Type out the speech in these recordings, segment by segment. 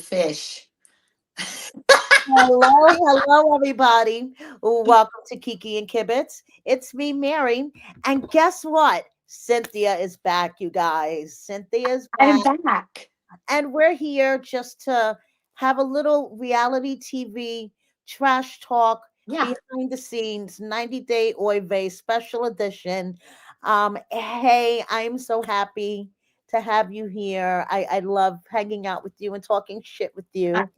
fish. Hello, hello, everybody. Welcome to Kiki and Kibbitz. It's me, Mary. And guess what? Cynthia is back, you guys. Cynthia's I'm back. back. And we're here just to have a little reality TV trash talk Yeah. behind the scenes 90-day Oy vey special edition. Hey, I'm so happy to have you here. I love hanging out with you and talking shit with Uh, you.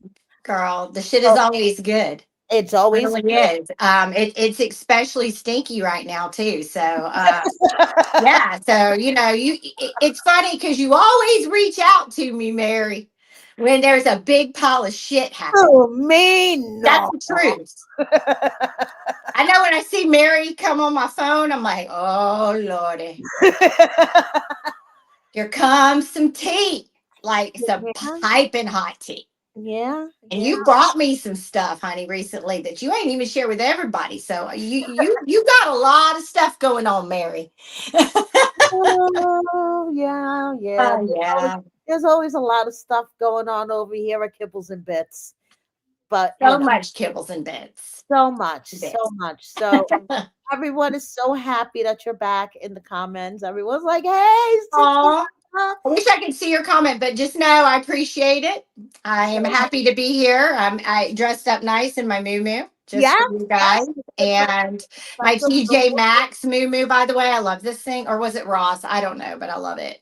Girl, the shit is Oh, always good. it's always Really is. It's especially stinky right now too. So, yeah. So it's funny because you always reach out to me, Mary, when there's a big pile of shit happening. oh, me That's no. the truth. I know when I see Mary come on my phone, I'm like, oh lordy, here comes some tea, like some Yeah, piping hot tea. yeah, And yeah. you brought me some stuff, honey, recently that you ain't even share with everybody. So you got a lot of stuff going on, Mary. Oh, yeah, yeah. Oh yeah, There's always a lot of stuff going on over here at Kibbles and Bits, but so much kibbles and bits. so much, so Bits. much. So everyone is so happy that you're back in the comments. Everyone's like, "Hey, Aw, Cynthia." I wish I could see your comment, but just know I appreciate it. I am happy to be here. I dressed up nice in my moo just Yeah, for you yes, guys. And my that's a TJ Maxx moo by the way, I love this thing. Or was it Ross? I don't know, but I love it.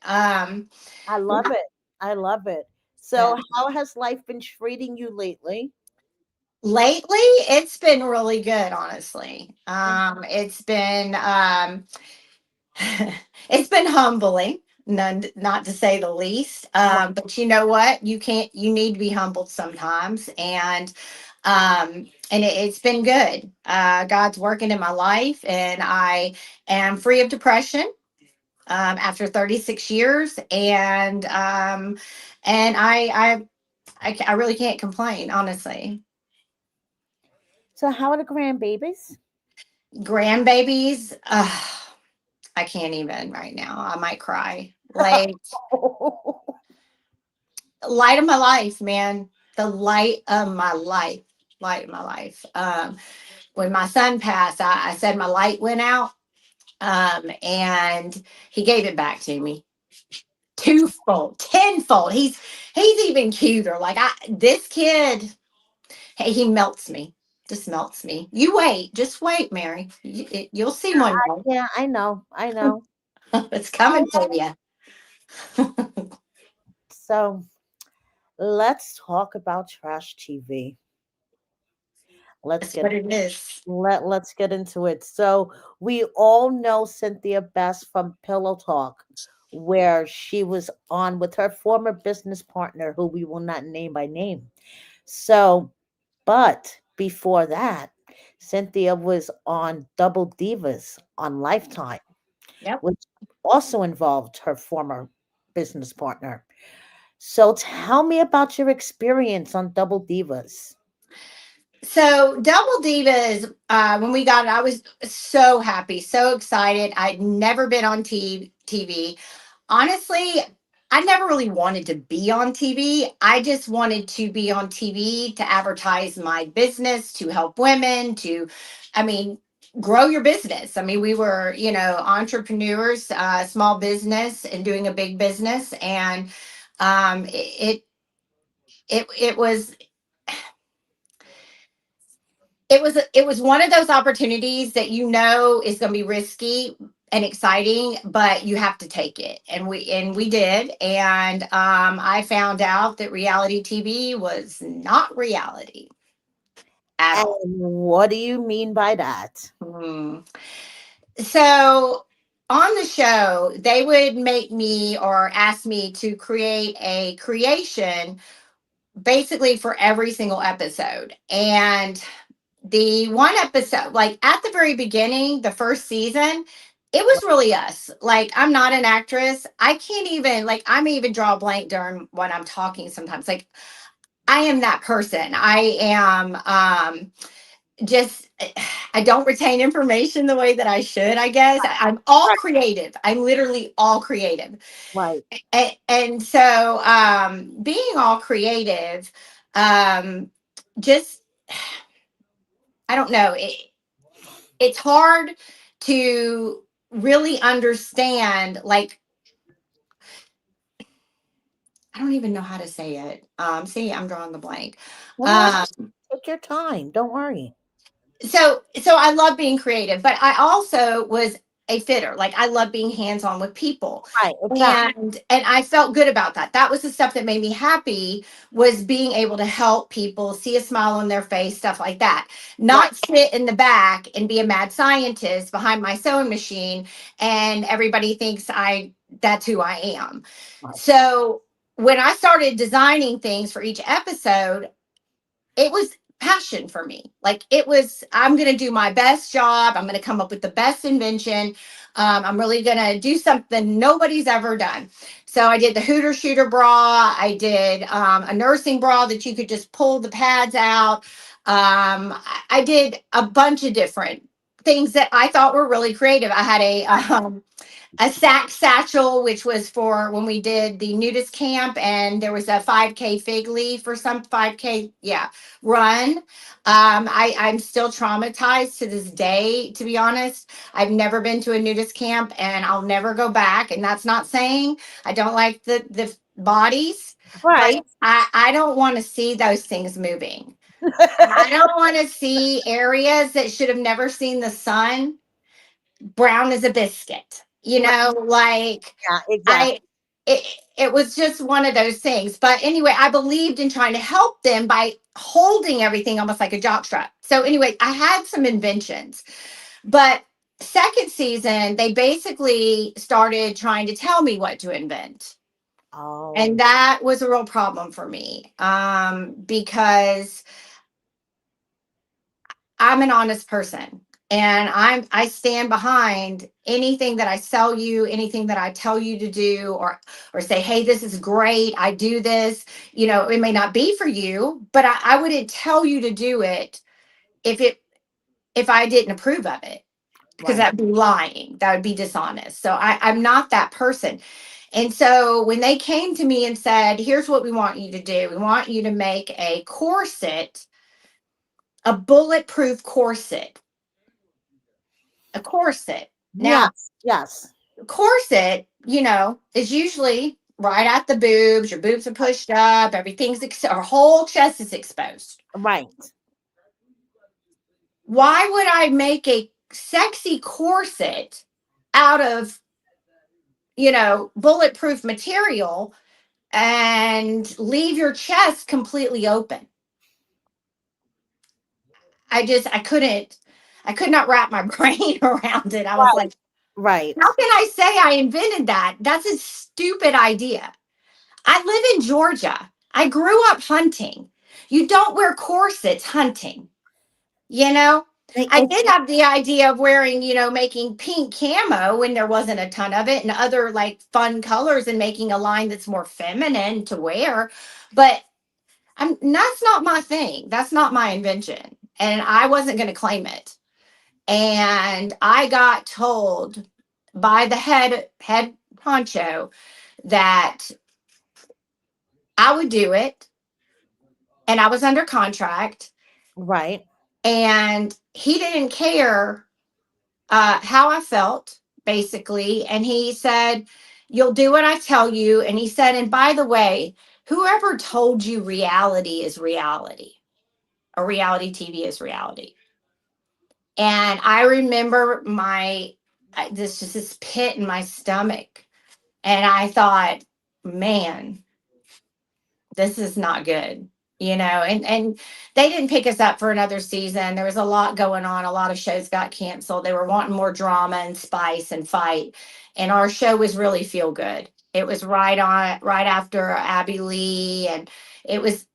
I Yeah. love it. I love it. So, how has life been treating you lately? Lately, it's been really good, honestly. It's been it's been humbling, none, not to say the least. But you know what? You need to be humbled sometimes, and it's been good. God's working in my life, and I am free of depression after 36 years, and I really can't complain, honestly. So, how are the grandbabies? Grandbabies, I can't even right now. I might cry. Like, light of my life, man. The light of my life. Light of my life. When my son passed, I said my light went out. And he gave it back to me. Twofold, tenfold. He's even cuter. Like this kid, hey, he melts me. Just melts me. You wait, just wait, Mary. You'll see one Yeah, I know. I day. know. It's coming for you. So, let's talk about trash TV. Let's That's get what it is. let's get into it. So we all know Cynthia best from Pillow Talk, where she was on with her former business partner, who we will not name by name. So, but before that, Cynthia was on Double Divas on Lifetime, Yep. which also involved her former business partner. So tell me about your experience on Double Divas. So Double Divas, when we got it, I was so happy, so excited. I'd never been on TV. Honestly, I never really wanted to be on TV. I just wanted to be on TV to advertise my business, to help women, I mean, grow your business. I mean, we were, entrepreneurs, small business, and doing a big business, and it was it was one of those opportunities that is going to be risky and exciting, but you have to take it, and we did, and I found out that reality TV was not reality at And all. what do you mean by that? Hmm. So on the show, they would make me or ask me to create a creation basically for every single episode. And the one episode, like at the very beginning, the first season, it was really us. Like, I'm not an actress. I can't even, like, I'm even draw a blank during when I'm talking sometimes. Like, I am that person. I am, just I don't retain information the way that I should, I guess. I'm all Right. creative. I'm literally all creative. Right. And so being all creative, um just I don't know, it's hard to really understand, like, I don't even know how to say it. See, I'm drawing the blank. Well, um take your time. Don't worry. so I love being creative, but I also was a fitter. Like, I love being hands on with people. Right. Exactly. And I felt good about that. That was the stuff that made me happy, was being able to help people see a smile on their face, stuff like that. Right. Not sit in the back and be a mad scientist behind my sewing machine and everybody thinks I that's who I am. Right. So when I started designing things for each episode, it was passion for me. Like, it was, I'm going to do my best job. I'm going to come up with the best invention. I'm really going to do something nobody's ever done. So I did the Hooter Shooter bra. I did a nursing bra that you could just pull the pads out. I did a bunch of different things that I thought were really creative. I had a sack satchel, which was for when we did the nudist camp, and there was a 5K fig leaf or some 5K, yeah, run. I'm still traumatized to this day, to be honest. I've never been to a nudist camp and I'll never go back. And that's not saying I don't like the bodies, but Right. I don't want to see those things moving. I don't want to see areas that should have never seen the sun brown as a biscuit. Right. Like, Yeah. Exactly. I it, it was just one of those things. But anyway, I believed in trying to help them by holding everything almost like a jockstrap. So anyway, I had some inventions. But second season, they basically started trying to tell me what to invent. And Oh. that was a real problem for me, because I'm an honest person, and I stand behind anything that I sell you, anything that I tell you to do, or say, hey, this is great. I do this. It may not be for you, but I wouldn't tell you to do it if I didn't approve of it, because Right. that'd be lying. That would be dishonest. So I'm not that person. And so when they came to me and said, here's what we want you to do. We want you to make a corset, a bulletproof corset, a corset. Now, Yes. Yes. corset, is usually right at the boobs. Your boobs are pushed up. Our whole chest is exposed. Right. Why would I make a sexy corset out of, bulletproof material and leave your chest completely open? I could not wrap my brain around it. I was Right. like, Right. how can I say I invented that? That's a stupid idea. I live in Georgia. I grew up hunting. You don't wear corsets hunting, you know? I It's did have the idea of wearing, making pink camo when there wasn't a ton of it, and other like fun colors, and making a line that's more feminine to wear. But that's not my thing. That's not my invention. And I wasn't going to claim it. And I got told by the head honcho that I would do it, and I was under contract, right. and he didn't care how I felt, basically. And he said, you'll do what I tell you. And he said, and by the way, whoever told you reality is reality, or reality TV is reality? And I remember this pit in my stomach. And I thought, man, this is not good, and they didn't pick us up for another season. There was a lot going on. A lot of shows got canceled. They were wanting more drama and spice and fight, and our show was really feel good. It was right after Abby Lee, and it was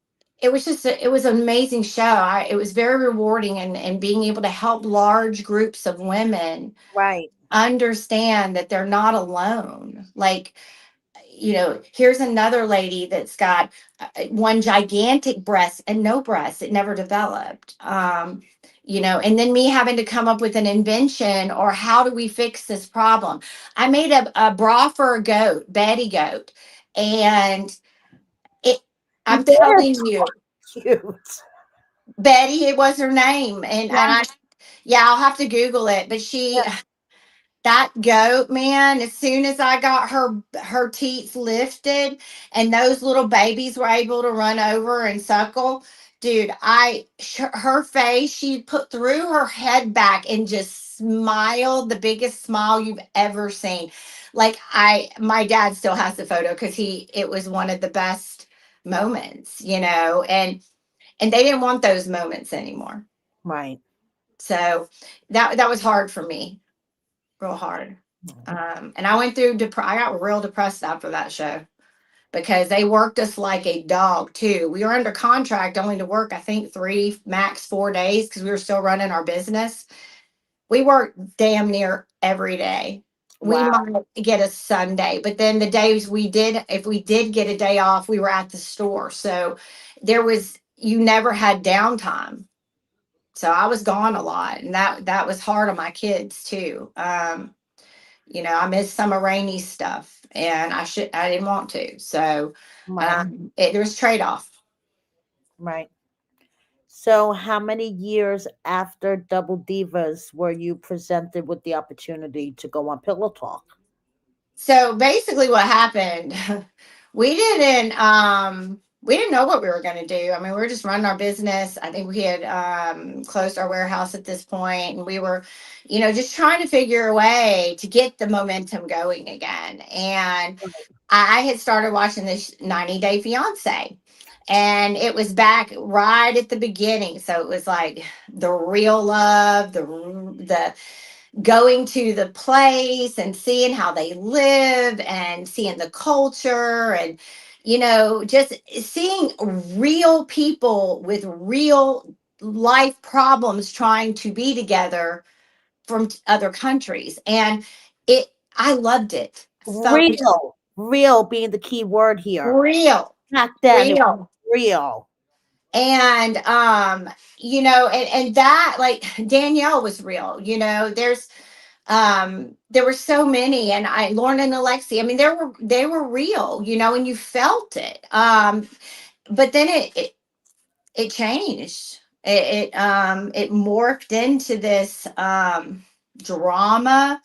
an amazing show. It was very rewarding, and being able to help large groups of women Right. understand that they're not alone. Like, here's another lady that's got one gigantic breast and no breast. It never developed. and then me having to come up with an invention or how do we fix this problem. I made a bra for a goat, Betty goat, and it, You I'm made her telling you, cute. Betty, it was her name, and Yeah, I, yeah, I'll have to Google it, but yeah. that goat, man, as soon as I got her teats lifted and those little babies were able to run over and suckle, dude, her face, she put threw her head back and just smiled, the biggest smile you've ever seen. Like, my dad still has the photo because it was one of the best moments, and they didn't want those moments anymore. Right. So that was hard for me, real hard. Mm. And I went through I got real depressed after that show because they worked us like a dog too. We were under contract only to work, I think, 3 max 4 days because we were still running our business. We worked damn near every day. We Wow. might get a Sunday, but then the days if we did get a day off, we were at the store. So you never had downtime. So I was gone a lot, and that was hard on my kids too. I missed some of Rainy's stuff, and I didn't want to. So Right. there was trade off. Right. So, how many years after Double Divas were you presented with the opportunity to go on Pillow Talk? So basically, what happened, we didn't know what we were going to do. I mean, we were just running our business. I think we had closed our warehouse at this point, and we were, just trying to figure a way to get the momentum going again. And I had started watching this 90 Day Fiance. And it was back right at the beginning. So it was like the real love, the going to the place and seeing how they live and seeing the culture and just seeing real people with real life problems trying to be together from other countries. And it I loved it so Real. Real being the key word here. real, Back then, it was real. real. And and that, like, Danielle was real. There were so many, and Lauren and Alexi, I mean, they were real, and you felt it. But then it changed. It morphed into this drama,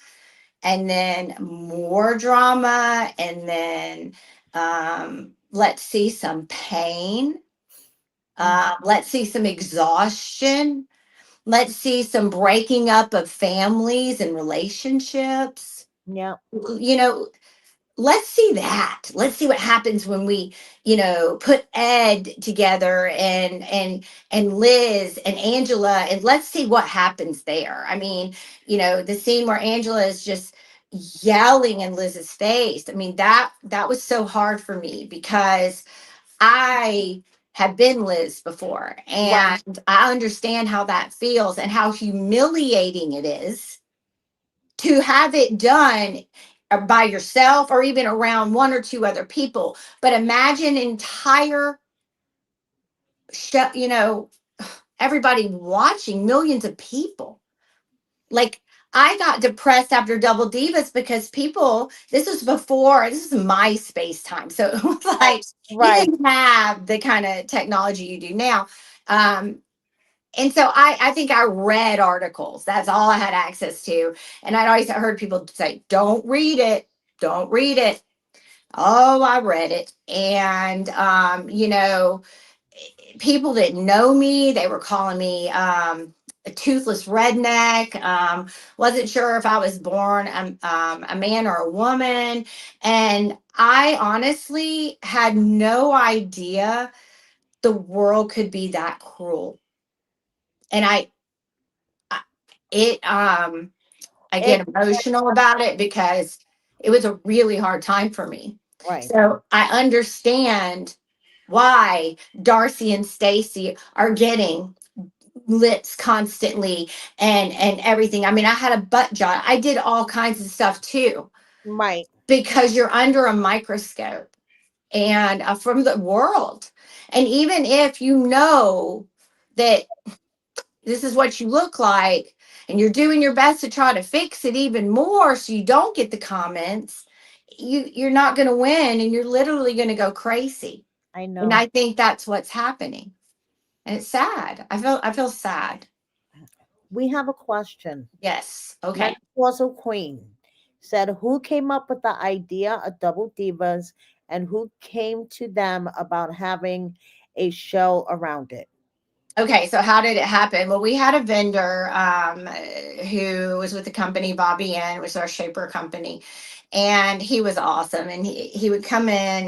and then more drama, and then let's see some pain, Mhm. let's see some exhaustion, let's see some breaking up of families and relationships. Yeah. You know, let's see that. Let's see what happens when we, put Ed together and Liz and Angela, and let's see what happens there. I mean, the scene where Angela is just yelling in Liz's face. I mean, that was so hard for me because I have been Liz before, Right. and I understand how that feels and how humiliating it is to have it done by yourself or even around one or two other people. But imagine entire show, everybody watching, millions of people. Like, I got depressed after Double Divas because this is MySpace time. So it was like you Right. didn't have the kind of technology you do now. Um, and so I think I read articles. That's all I had access to. And I'd always heard people say, don't read it. Don't read it. Oh, I read it. And, people didn't know me. They were calling me a toothless redneck. Wasn't sure if I was born a man or a woman. And I honestly had no idea the world could be that cruel. And I it I It get emotional about it because it was a really hard time for me. right. So I understand why Darcy and Stacy are getting lips constantly and everything. I mean, I had a butt job. I did all kinds of stuff too Right. because you're under a microscope and from the world. And even if that this is what you look like, and you're doing your best to try to fix it even more so you don't get the comments, you're not going to win, and you're literally going to go crazy. I And know. I think that's what's happening. And it's sad. I feel sad. We have a question. Yes. Okay. Menopausal Queen said, "Who came up with the idea of Double Divas, and who came to them about having a show around it?" Okay, so how did it happen? Well, we had a vendor who was with the company Bobby N, which is our shaper company, and he was awesome. And he would come in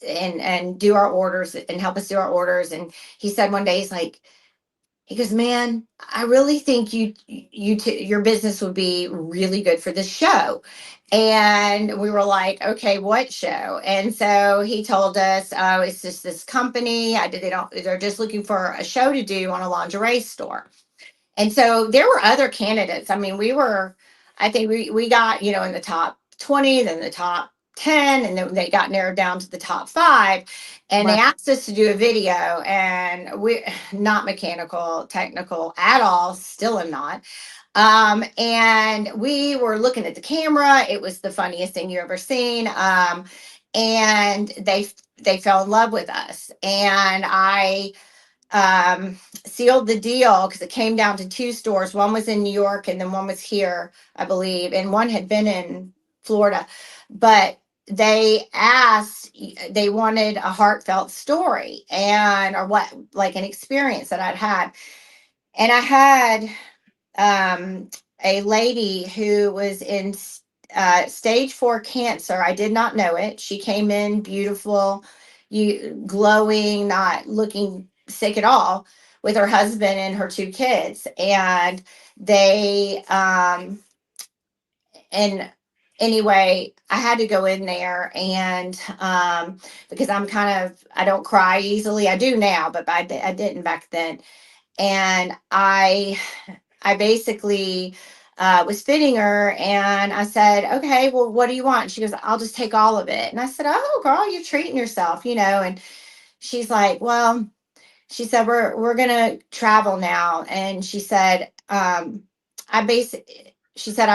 and do our orders and help us do our orders. And he said one day, he goes, "Man, I really think your business would be really good for this show." And we were like, "Okay, what show?" And so he told us, "Oh, it's just this company. They're just looking for a show to do on a lingerie store." And so there were other candidates. I mean, I think we got, in the top 20, then the top 10, and then they got narrowed down to the top five. And they Right, asked us to do a video, and we not mechanical, technical at all, still am not. And we were looking at the camera. It was the funniest thing you ever seen. And they fell in love with us. And I sealed the deal because it came down to two stores. One was in New York, and then one was here, I believe, and one had been in Florida. But they wanted a heartfelt story, and or what, like an experience that I'd had. And I had a lady who was in stage 4 cancer. I did not know it. She came in beautiful, glowing, not looking sick at all, with her husband and her two kids. And they, and anyway, I had to go in there and, because I don't cry easily. I do now, but I didn't back then. And I basically was fitting her, and I said, "Okay, well, what do you want?" She goes, "I'll just take all of it." And I said, "Oh, girl, you're treating yourself. And she's like, "Well," she said, "we're gonna travel now." And she said, "I basically," she said,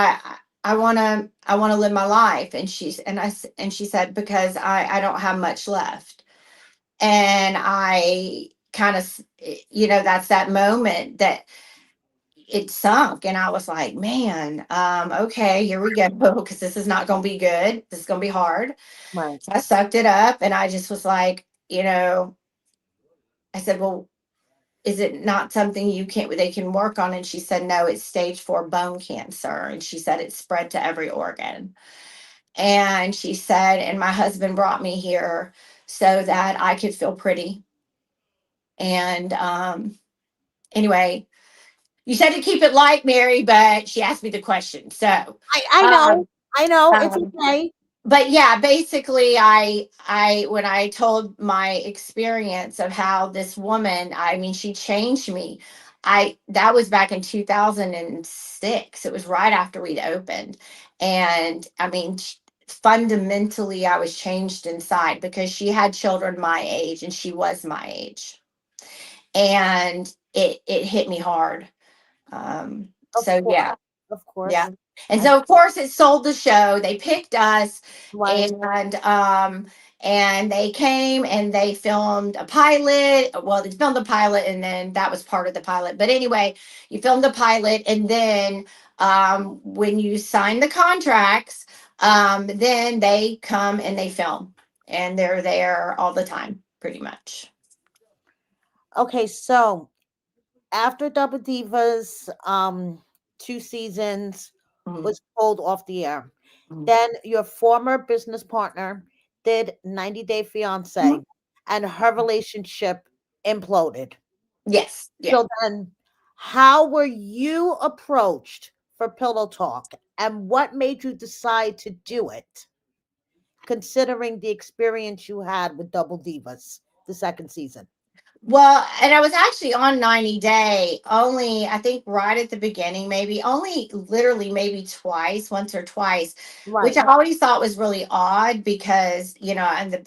I wanna live my life." And she said, "Because I don't have much left." And I kind of, that's that moment that it sunk, and I was like, "Man, okay, here we go, because this is not going to be good. This is going to be hard." right. So I sucked it up, and I just was like, I said, "Well, is it not something they can work on?" And she said, "No, it's stage 4 bone cancer." And she said it spread to every organ. And she said, "And my husband brought me here so that I could feel pretty." And anyway, you said to keep it light, Mary, but she asked me the question. So, I know. um, I know. It's um, okay. but yeah, basically, when I told my experience of how this woman, I mean, she changed me. That was back in 2006. It was right after we'd opened, and I mean, fundamentally, I was changed inside because she had children my age, and she was my age, and it hit me hard. Of So course. yeah. Of Yeah. course. And I so of course it sold the show. They picked us, right. and they came and they filmed a pilot. Well, they filmed the pilot, and then that was part of the pilot. But anyway, you filmed the pilot, and then when you sign the contracts, then they come and they film, and they're there all the time pretty much. Okay, so after Double Divas, 2 seasons Mhm. was pulled off the air. Mhm. Then your former business partner did 90 Day Fiance, and her relationship imploded. Yes. Yeah. So then, how were you approached for Pillow Talk, and what made you decide to do it, considering the experience you had with Double Divas, the second season? Well, and I was actually on 90 Day only, I think, right at the beginning, maybe only literally maybe twice, once or twice, which Right. I always thought was really odd because, I'm the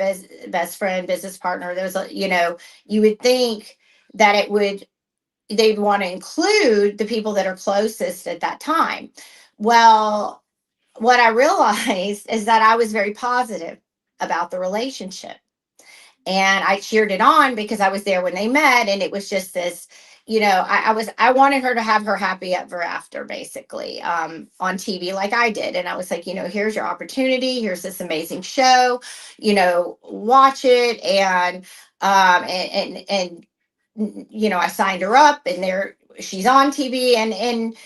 best friend, business partner. There's you would think that it would they'd want to include the people that are closest at that time. Well, what I realized is that I was very positive about the relationship, and I cheered it on because I was there when they met, and it was just this, I wanted her to have her happy ever after, basically, on TV like I did. And I was like, here's your opportunity, here's this amazing show, watch it. And I signed her up, and there she's on TV, and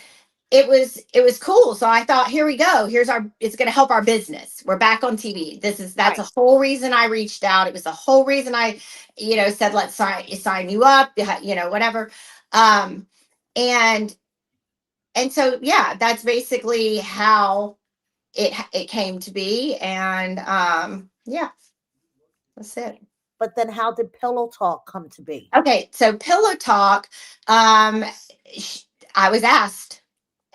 it was cool. So I thought, here we go. It's going to help our business. We're back on TV. That's Right. a whole reason I reached out. It was the whole reason I, said, let's sign you up, whatever. Um, and, and so, yeah, that's basically how it came to be. And, yeah, that's it. But then how did Pillow Talk come to be? Okay. So Pillow Talk, um, sh- I was asked,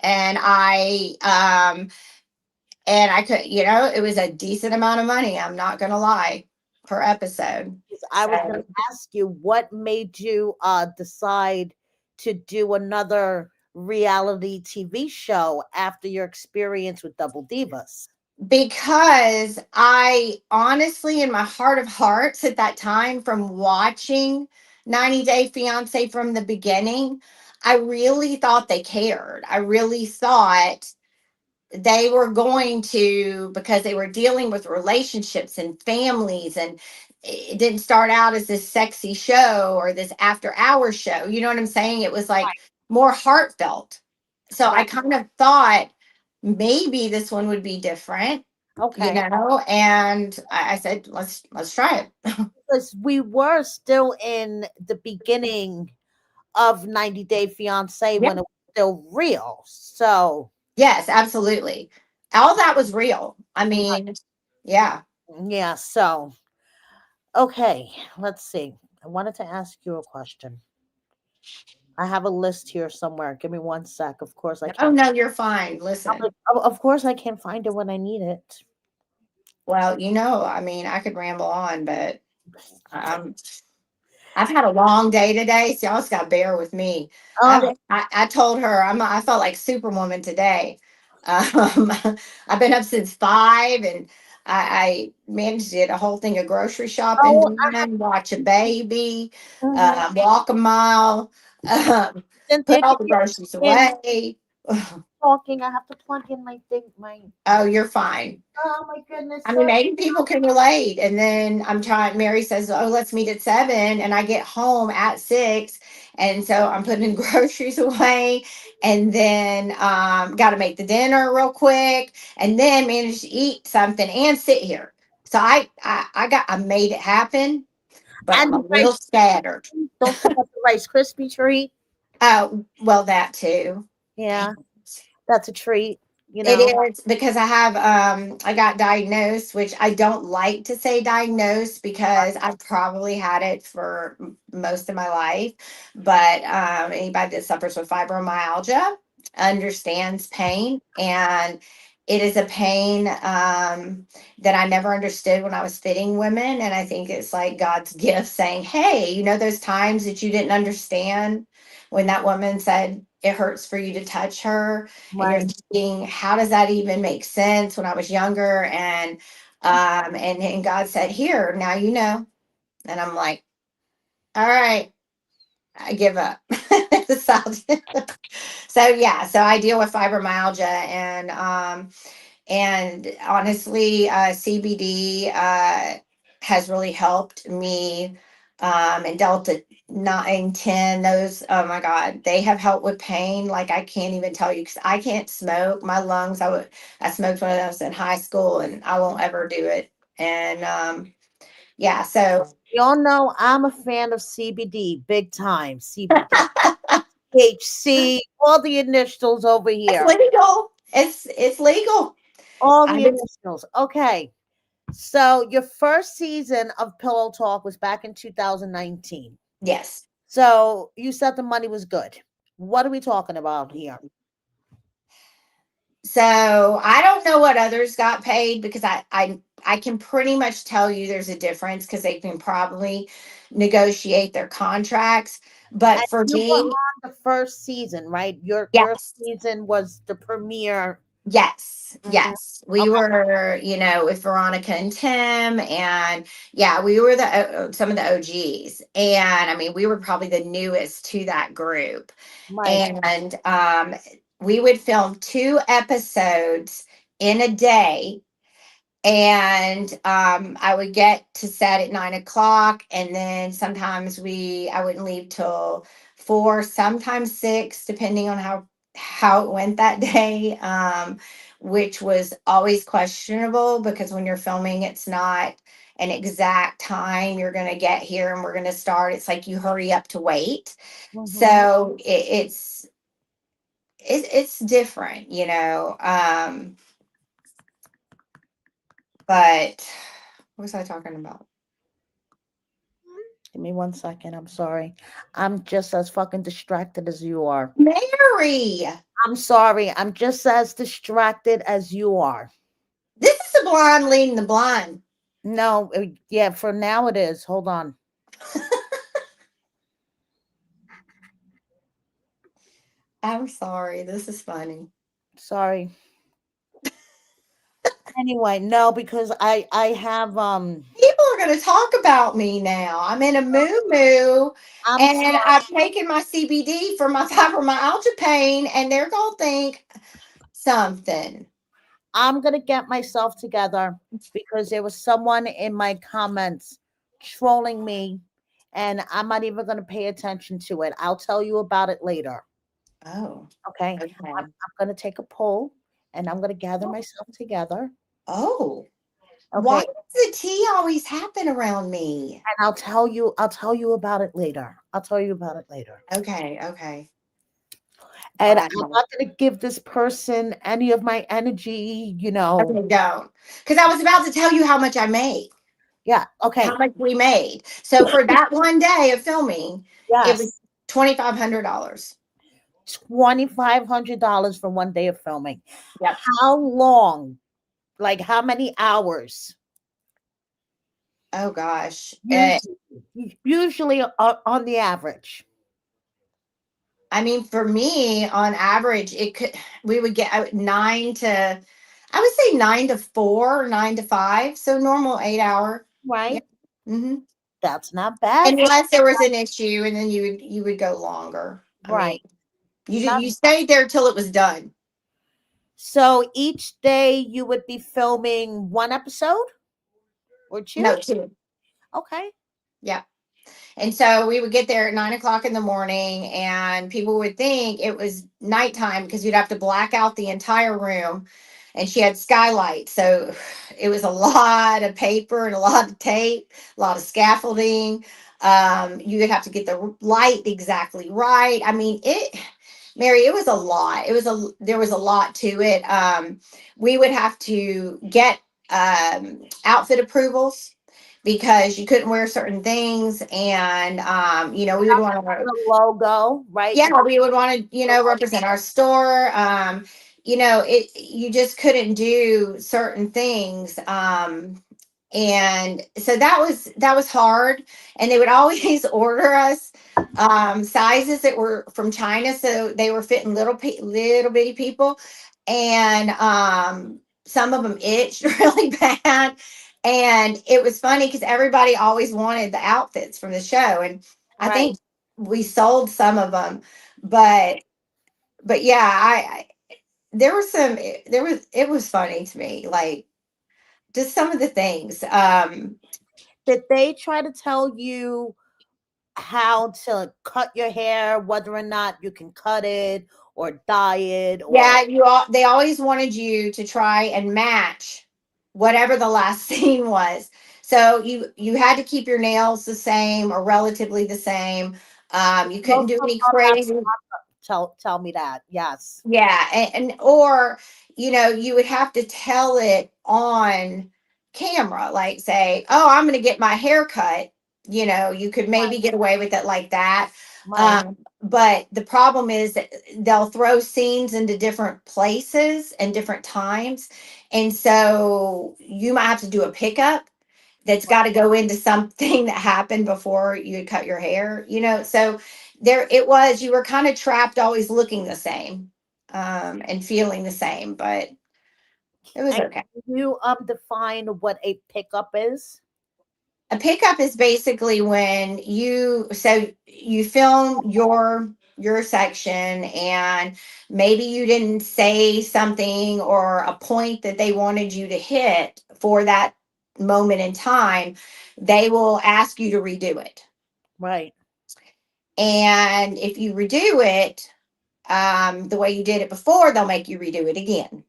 and I could, it was a decent amount of money. I'm not going to lie, per episode. 'Cause I was going So to ask you what made you decide to do another reality TV show after your experience with Double Divas. because I honestly, in my heart of hearts at that time, from watching 90 Day Fiance from the beginning, I really thought they cared. I really thought they were going to, because they were dealing with relationships and families, and it didn't start out as this sexy show or this after hour show. You know what I'm saying? It was like Right. more heartfelt. So I Right. kind of thought maybe this one would be different, Okay. and I said, let's try it. Because we were still in the beginning of 90 Day Fiance Yeah. when it was still real. So, Yes, absolutely. All that was real. I right. mean, yeah. Yeah. So, okay. Let's see. I wanted to ask you a question. I have a list here somewhere. Give me one sec. Of course, I Oh can't. no, you're fine. Listen. Of course, I can't find it when I need it. Well, I mean, I could ramble on, but um, I've had a long day today, so y'all just got to bear with me. Oh, I told her I felt like Superwoman today. Um, I've been up since 5, and I managed to get a whole thing of grocery shopping oh, done, watch a baby, mhm. walk a mile, put Cynthia, all give the me groceries a second. away. Talking. I have to plug in my thing. My. Oh, you're fine. Oh my goodness. I mean, Sorry. maybe people can relate. And then Mary says, oh, let's meet at 7. And I get home at 6. And so I'm putting groceries away, and then got to make the dinner real quick, and then manage to eat something and sit here. So I made it happen, but And I'm a the little Rice. scattered. Don't forget the Rice Krispie treat. Well, that too. Yeah, that's a treat. You It know. is because I got diagnosed, which I don't like to say diagnosed because I've probably had it for most of my life. But anybody that suffers with fibromyalgia understands pain, and it is a pain that I never understood when I was fitting women. And I think it's like God's gift saying, hey, those times that you didn't understand when that woman said it hurts for you to touch her, and you're Right. thinking, how does that even make sense when I was younger? And God said, here, now and I'm like, all right, I give up. so, so yeah, so I deal with fibromyalgia, and honestly, CBD has really helped me. And Delta 9, 10, those, oh my God, they have helped with pain. Like I can't even tell you, because I can't smoke. My lungs, I smoked when I was in high school, and I won't ever do it. And yeah, so Y'all know I'm a fan of CBD, big time. CBD, HC, all the initials over it's here. legal. It's legal. All I've the been, initials. Okay. So your first season of Pillow Talk was back in 2019. yes. So you said the money was good. What are we talking about here? So I don't know what others got paid, because I can pretty much tell you there's a difference because they can probably negotiate their contracts. But And for you were me, on the first season, right? Your yes. season was the premiere. Yes, Mhm. yes. We Okay, were, with Veronica and Tim, and yeah, we were some of the OGs. And I mean, we were probably the newest to that group. right. And we would film 2 episodes in a day, and I would get to set at 9 o'clock, and then sometimes I wouldn't leave till 4, sometimes 6, depending on how it went that day, which was always questionable because when you're filming, it's not an exact time you're going to get here and we're going to start. It's like you hurry up to wait. Hmm. So it's different, but what was I talking about? Give me 1 second. I'm sorry. I'm just as fucking distracted as you are. Mary, I'm sorry. I'm just as distracted as you are. this is the blind leading the blind. No, yeah, for now it is. Hold on. I'm sorry. This is funny. Sorry. Anyway, no, because I have People are going to talk about me now. I'm in a moo, I'm and sorry. I've taken my CBD for my fibromyalgia pain, and they're going to think something. I'm gonna get myself together because there was someone in my comments trolling me, and I'm not even gonna pay attention to it. I'll tell you about it later. Oh, Okay. okay. I'm gonna take a poll and I'm gonna gather myself together. Oh, why Okay. does the tea always happen around me? And I'll tell you about it later. I'll tell you about it later. Okay, okay. And I'm Wow. not gonna give this person any of my energy, you know. Okay, don't. Because I was about to tell you how much I made. Yeah, How okay. much we made. So for that one day of filming, it was Yes. $2,500. $2,500 for one day of filming. Yep. How long? Like how many hours? Oh gosh. Usually, usually on the average, I mean, for me, on average, we would get out 9 to, I would say 9 to 4, 9 to 5. So normal 8 hour. Yeah. right? hmm That's not bad for Unless there was an issue, and then you would go longer. I mean, right. Not you stayed there till it was done. so each day you would be filming one episode or two? No, 2. Okay. Yeah. And so we would get there at 9 o'clock in the morning, and people would think it was nighttime because you'd have to black out the entire room. And she had skylight. So it was a lot of paper and a lot of tape, a lot of scaffolding. You would have to get the light exactly right. I mean, Mary, it was a lot. There was a lot to it. We would have to get outfit approvals because you couldn't wear certain things, and we would want to, The logo, right? yeah, we would want to, represent our store. You just couldn't do certain things. And so that was hard. And they would always order us sizes that were from China, so they were fitting little bitty people, and some of them itched really bad. And it was funny because everybody always wanted the outfits from the show, and I Right. think we sold some of them, but yeah, there was it was funny to me, like just some of the things. Did they try to tell you how to cut your hair, whether or not you can cut it or dye it or Yeah, they always wanted you to try and match whatever the last scene was. So you had to keep your nails the same or relatively the same. You couldn't most do of any them have crazy. tell me that. Yes. Yeah, or you would have to tell it on camera, like say, "Oh, I'm going to get my hair cut." You could Right. maybe get away with it like that. Right. But the problem is that they'll throw scenes into different places and different times. And so you might have to do a pickup that's got to go into something that happened before you cut your hair. So there it was, you were kind of trapped always looking the same, and feeling the same, but it was And okay. can you define what a pickup is? A pickup is basically when you film your section, and maybe you didn't say something or a point that they wanted you to hit for that moment in time. They will ask you to redo it. Right. And if you redo it the way you did it before, they'll make you redo it again.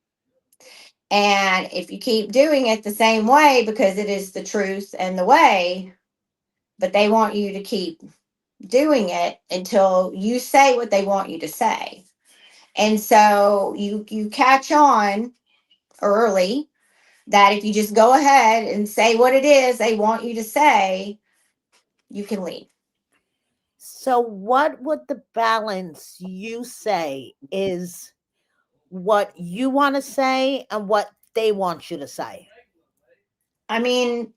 And if you keep doing it the same way, because it is the truth and the way, but they want you to keep doing it until you say what they want you to say. And so you catch on early that if you just go ahead and say what it is they want you to say, you can leave. So, what would the balance you say is what you want to say and what they want you to say? I mean,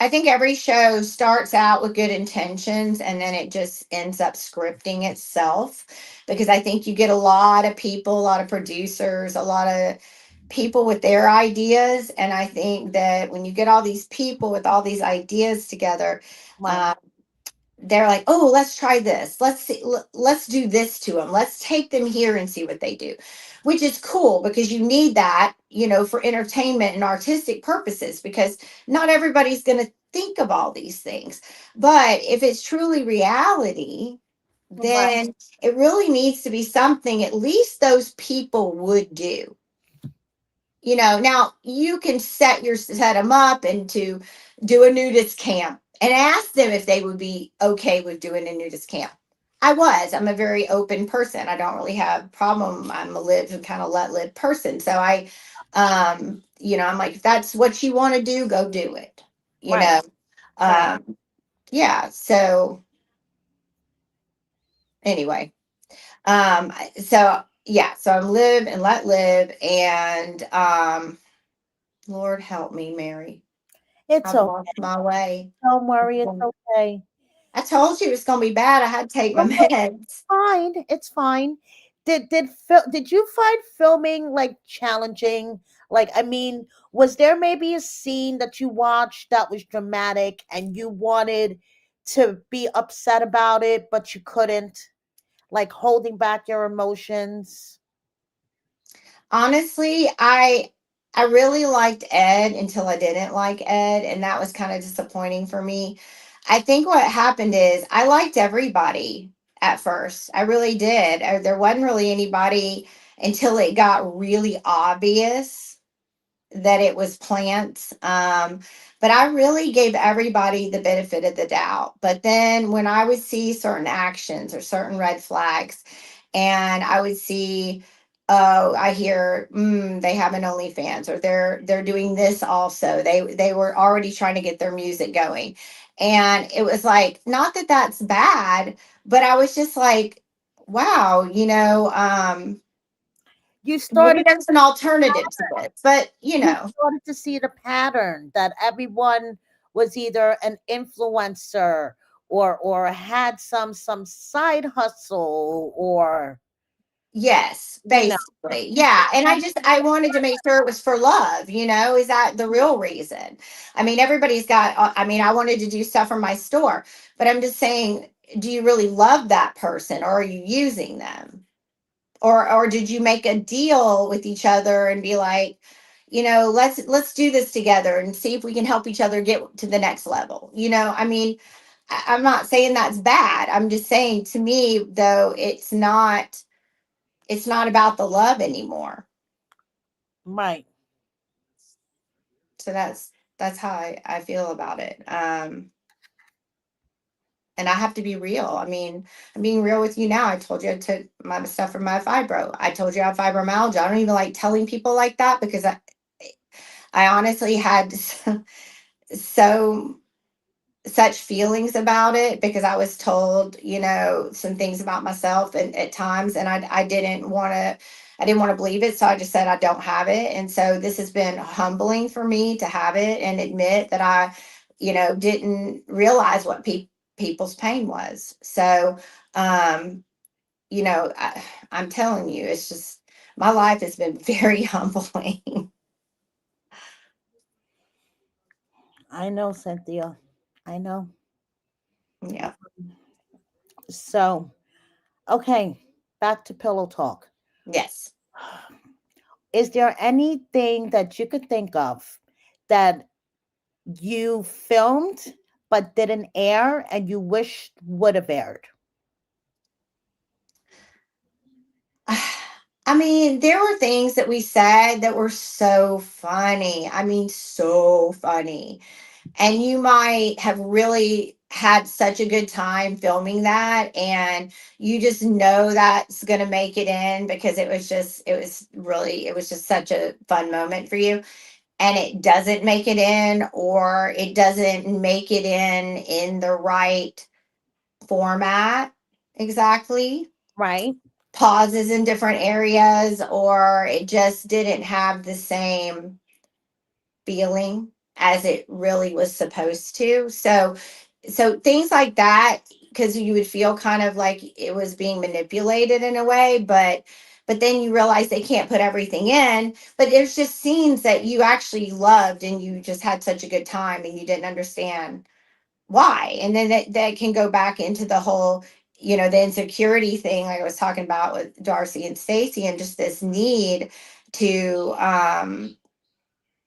I think every show starts out with good intentions and then it just ends up scripting itself, because I think you get a lot of people, a lot of producers, a lot of people with their ideas. And I think that when you get all these people with all these ideas together, Right. uh, they're like, oh, let's try this. Let's see, let's do this to them. Let's take them here and see what they do, which is cool because you need that, for entertainment and artistic purposes, because not everybody's going to think of all these things. But if it's truly reality, Right. then it really needs to be something at least those people would do. Now you can set them up and to do a nudist camp and ask them if they would be okay with doing a nudist camp. I'm a very open person. I don't really have a problem. I'm a live and kind of let live person. So I'm like, if that's what you want to do, go do it. You Right. know, Right. um, yeah. So anyway, so yeah, so I'm live and let live, and Lord help me, Mary. It's I've okay. lost my way. Don't worry. It's okay. I told you it's gonna be bad. I had to take my Oh, no, meds. fine. It's fine. Did you find filming like challenging? Like, I mean, was there maybe a scene that you watched that was dramatic and you wanted to be upset about it, but you couldn't? Like holding back your emotions? Honestly, I really liked Ed until I didn't like Ed, and that was kind of disappointing for me. I think what happened is I liked everybody at first. I really did. There wasn't really anybody until it got really obvious that it was plants. But I really gave everybody the benefit of the doubt. But then when I would see certain actions or certain red flags, and I would see, oh, I hear, they have an OnlyFans, or they're doing this also. They were already trying to get their music going, and it was like, not that that's bad, but I was just like, wow, You maybe started there's an alternative to this, but you started to see the pattern that everyone was either an influencer or had some side hustle or yes, you know basically. Yeah. And I wanted to make sure it was for love, is that the real reason? I mean, everybody's got, I mean, I wanted to do stuff from my store, but I'm just saying, do you really love that person, or are you using them? Or did you make a deal with each other and be like, let's do this together and see if we can help each other get to the next level? I mean, I'm not saying that's bad. I'm just saying, to me though, it's not about the love anymore. right. So that's how I feel about it. And I have to be real. I mean, I'm being real with you now. I told you I took my stuff for my fibro. I told you I have fibromyalgia. I don't even like telling people like that, because I honestly had so such feelings about it because I was told, some things about myself and at times, and I didn't want to. I didn't want to believe it, so I just said I don't have it. And so this has been humbling for me to have it and admit that I, didn't realize what people's pain was. So, um, I'm telling you, it's just my life has been very humbling. I know, Cynthia. I know. Yeah. So, okay, back to pillow talk. Yes. Is there anything that you could think of that you filmed but didn't air and you wish would have aired? I mean, there were things that we said that were so funny. I mean, so funny. And you might have really had such a good time filming that. And you just know that's going to make it in because it was just such a fun moment for you. And it doesn't make it in, or it doesn't make it in the right format exactly, Right? pauses in different areas, or it just didn't have the same feeling as it really was supposed to. So things like that, because you would feel kind of like it was being manipulated in a way, but then you realize they can't put everything in, but there's just scenes that you actually loved and you just had such a good time and you didn't understand why. And then that can go back into the whole, the insecurity thing like I was talking about with Darcy and Stacy, and just this need to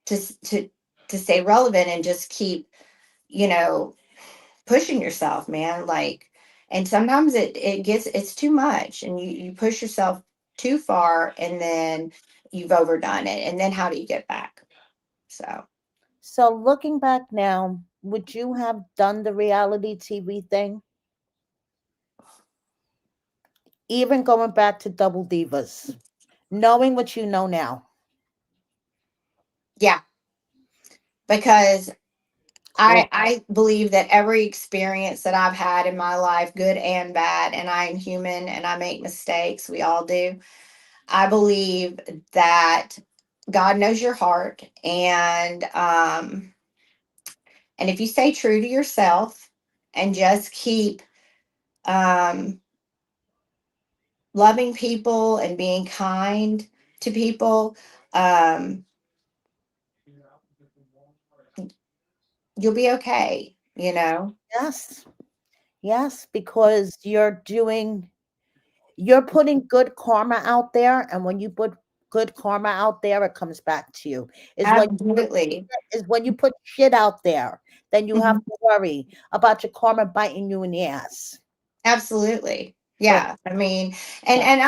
to to to stay relevant and just keep, you know pushing yourself, man. Like, and sometimes it's too much and you push yourself too far, and then you've overdone it, and then how do you get back? So So, looking back now, would you have done the reality TV thing? Even going back to Double Divas, knowing what you know now? yeah, because Cool. I believe that every experience that I've had in my life, good and bad, and I am human and I make mistakes, we all do. I believe that God knows your heart, and if you stay true to yourself and just keep um loving people and being kind to people, um you'll be okay. Yes. Yes, because you're putting good karma out there, and when you put good karma out there, it comes back to you. Absolutely. Is when you put shit out there, then you have Mhm. to worry about your karma biting you in the ass. Absolutely. So, Yeah. I mean, and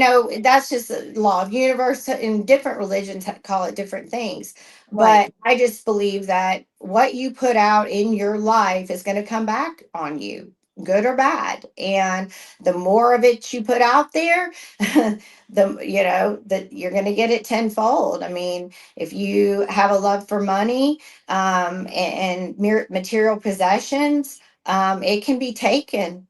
so that's just the law of universe, and different religions call it different things. right. But I just believe that what you put out in your life is going to come back on you, good or bad. And the more of it you put out there, that you're going to get it tenfold. I mean, if you have a love for money, and material possessions, it can be taken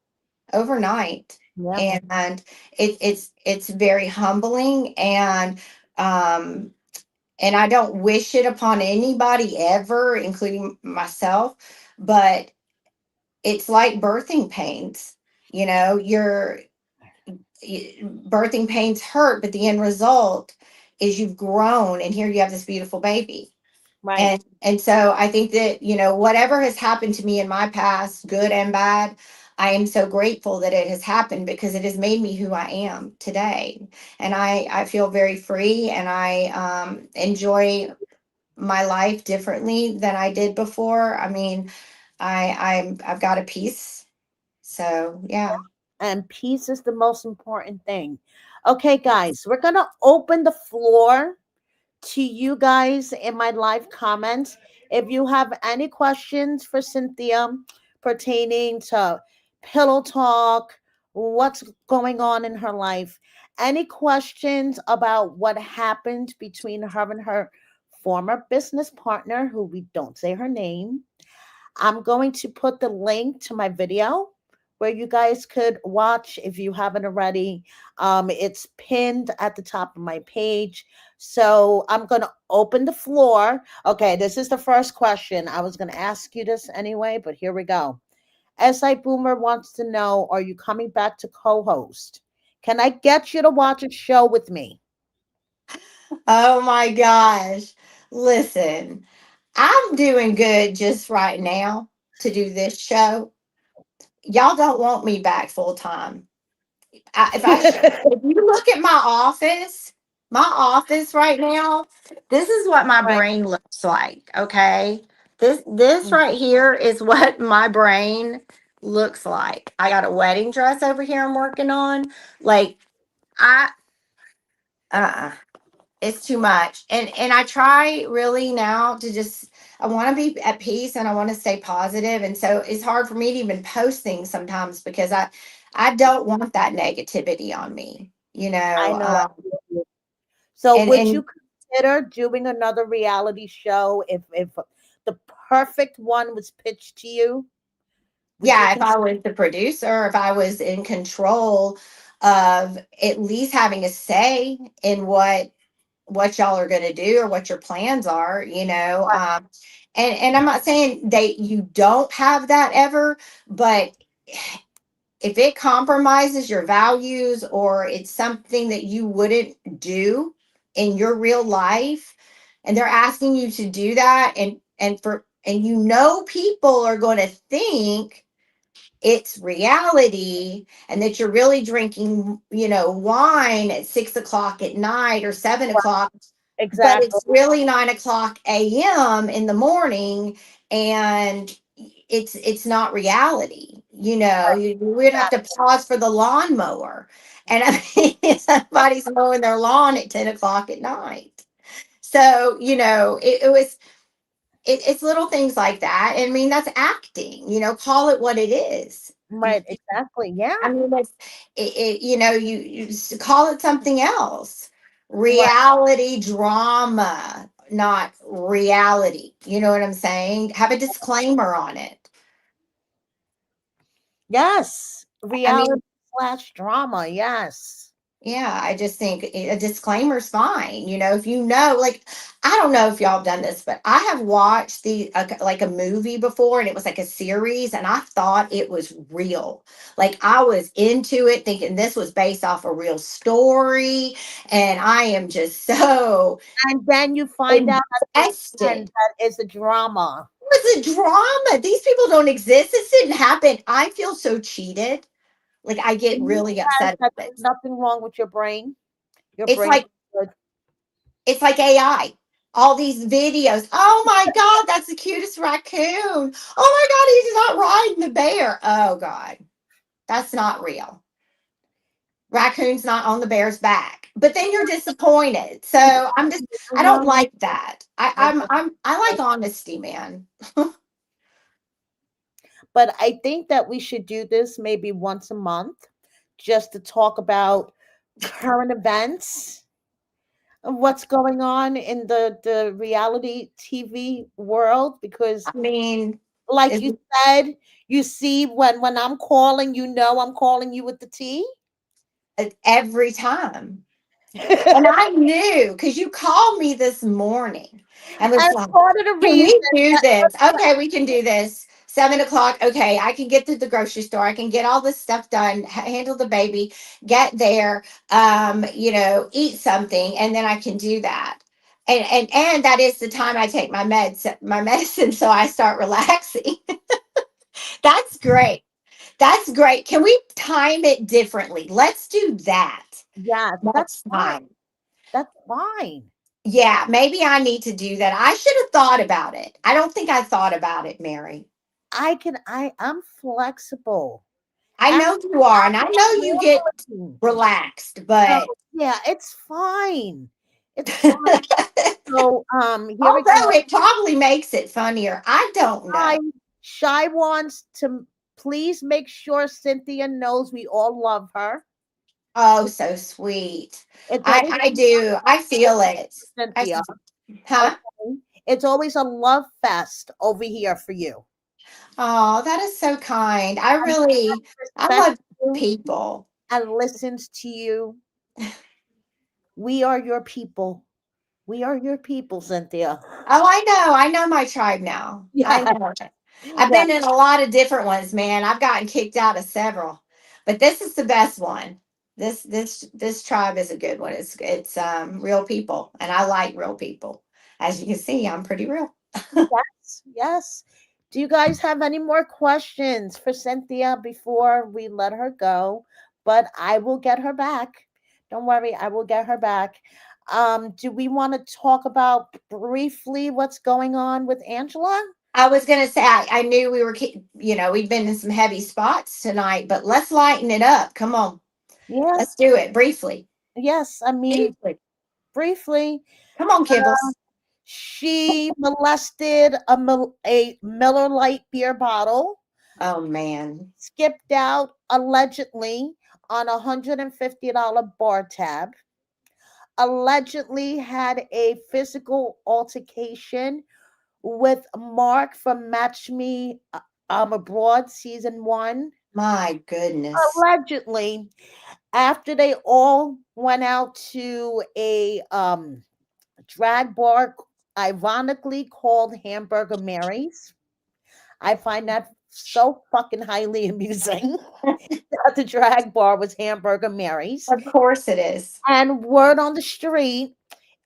overnight. Yep. And it's very humbling, um and I don't wish it upon anybody ever, including myself, but it's like birthing pains. Your birthing pains hurt, but the end result is you've grown, and here you have this beautiful baby. Right. And so I think that, whatever has happened to me in my past, good and bad, I am so grateful that it has happened because it has made me who I am today. And I feel very free, and I enjoy my life differently than I did before. I mean, I've got a peace. So yeah. And peace is the most important thing. Okay, guys, we're gonna open the floor to you guys in my live comments. If you have any questions for Cynthia pertaining to pillow talk, what's going on in her life, any questions about what happened between her and her former business partner, who we don't say her name, I'm going to put the link to my video where you guys could watch if you haven't already. It's pinned at the top of my page. So I'm going to open the floor. Okay, this is the first question. I was going to ask you this anyway, but here we go. SI Boomer wants to know, are you coming back to co host? Can I get you to watch a show with me? Oh my gosh. Listen, I'm doing good just right now to do this show. Y'all don't want me back full time. If you look at my office right now, this is what my Right. brain looks like. Okay, this Mm. right here is what my brain looks like. I got a wedding dress over here I'm working on. Like I, uh, it's too much, and I try really now to just. I want to be at peace and I want to stay positive, and so it's hard for me to even post things sometimes because I don't want that negativity on me. I know. I feel you. So would you And consider doing another reality show if the perfect one was pitched to you? Would you yeah, if I consider? was the producer, if I was in control of at least having a say in what y'all are going to do or what your plans are, and I'm not saying that you don't have that ever, but if it compromises your values or it's something that you wouldn't do in your real life and they're asking you to do that, and people are going to think it's reality and that you're really drinking, wine at 6 o'clock at night or 7 o'clock, but Exactly. it's really 9 o'clock a.m. in the morning, and it's not reality. You would have to pause for the lawnmower, and I mean, somebody's mowing their lawn at 10 o'clock at night. So it's little things like that. I mean, that's acting. Call it what it is. Right, exactly. I Yeah. mean, you call it something else. Right. Reality drama, not reality. You know what I'm saying? Have a disclaimer on it. Yes. I mean, Reality slash drama. Yes. yeah, I just think a disclaimer's fine. If like, I don't know if y'all have done this, but I have watched like a movie before, and it was like a series, and I thought it was real. Like I was into it, thinking this was based off a real story, and I am just so And then you find out at the end invested. that it's a drama. It was a drama. These people don't exist. This didn't happen. I feel so cheated. Like I get Do you really realize upset that about there's it. nothing wrong with your brain? Your It's brain is like good. It's like AI. All these videos. Oh my God, that's the cutest raccoon. Oh my God, he's not riding the bear. Oh God, that's not real. Raccoon's not on the bear's back. But then you're disappointed. So I I don't know. like that. I know. I like honesty, man. But I think that we should do this maybe once a month just to talk about current events of what's going on in the reality TV world because I mean, like is you said, you see when I'm calling, you know I'm calling you with the T. every time. And I knew because you called me this morning and was And like, part of the can reason we do this? Okay, we can do this. 7 o'clock. Okay, I can get to the grocery store. I can get all this stuff done, handle the baby, get there, eat something, and then I can do that. And that is the time I take my medicine, so I start relaxing. That's great. That's great. Can we time it differently? Let's do that yes, that's next fine. time. That's fine. Yeah, maybe I need to do that. I should have thought about it. I don't think I thought about it, Mary. I'm flexible. I And know you are, and I know I'm you get willing. relaxed, So but yeah, it's fine. It's fine. So here we although go. it probably makes it funnier, I don't know. Shy, Shy wants to please make sure Cynthia knows we all love her. Oh, so sweet. It's always I do. I feel it. I, Cynthia. huh? Okay. It's always a love fest over here for you. Oh, that is so kind. I and really, I respects love you people. and listens to you. We are your people. We are your people, Cynthia. Oh, I know. I know my tribe now. I Yeah, know. I've yeah, been in a lot of different ones, man. I've gotten kicked out of several, but this is the best one. This tribe is a good one. It's real people, and I like real people. As you can see, I'm pretty real. yes, yes. Do you guys have any more questions for Cynthia before we let her go? But I will get her back. Don't worry, I will get her back. Do we want to talk about briefly what's going on with Angela? I was gonna say I knew we were, we've been in some heavy spots tonight, but let's lighten it up. Come on, Yeah, let's do it briefly. yes. I mean, Briefly. briefly, Come on, Kibbles. she molested a Miller Lite beer bottle, Oh man, skipped out allegedly on $150 bar tab, allegedly had a physical altercation with Mark from Match Me Abroad season one. my goodness. Allegedly, after they all went out to a drag bar, ironically called Hamburger Mary's. I find that so fucking highly amusing. That the drag bar was Hamburger Mary's. Of course it is. And word on the street,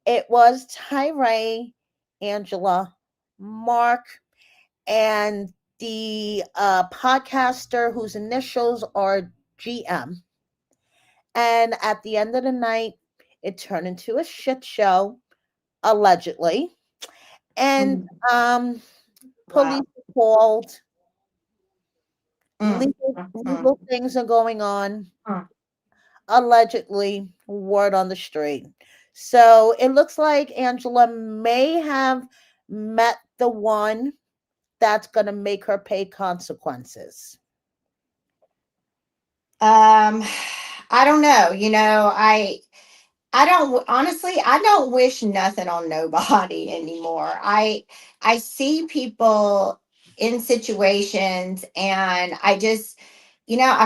it was Tyree, Angela, Mark, and the podcaster whose initials are GM. And at the end of the night, it turned into a shit show, allegedly. And Mm, um, police wow. were called. Mm, Legal mm, things are going on. mm. Allegedly, word on the street. So it looks like Angela may have met the one that's going to make her pay consequences. Um, I don't know. I don't honestly. I don't wish nothing on nobody anymore. I see people in situations, and I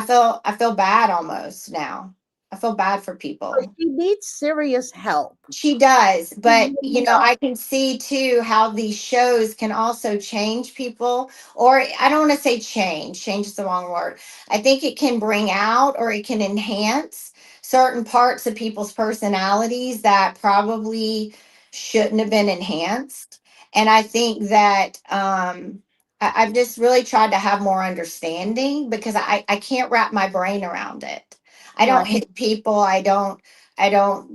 feel bad almost now. I feel bad for But people. she needs serious help. She does, She but needs help. I can see too how these shows can also change people, or I don't want to say change. Change is the wrong word. I think it can bring out or it can enhance certain parts of people's personalities that probably shouldn't have been enhanced. And I think that I've just really tried to have more understanding because I can't wrap my brain around it. I Right. don't hit people. I don't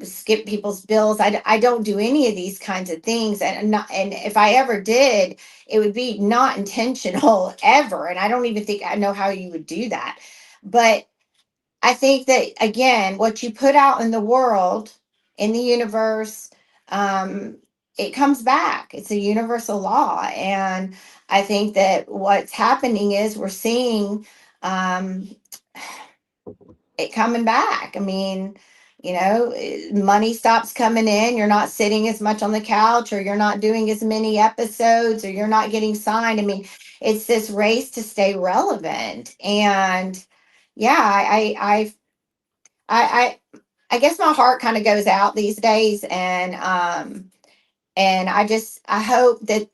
skip people's bills. I don't do any of these kinds of things. And if I ever did, it would be not intentional ever. And I don't even think I know how you would do that. But I think that, again, what you put out in the world, in the universe, um, it comes back. It's a universal law. And I think that what's happening is we're seeing, um, it coming back. I mean, money stops coming in. You're not sitting as much on the couch, or you're not doing as many episodes, or you're not getting signed. I mean, it's this race to stay relevant. And yeah, I, I guess my heart kind of goes out these days, and I hope that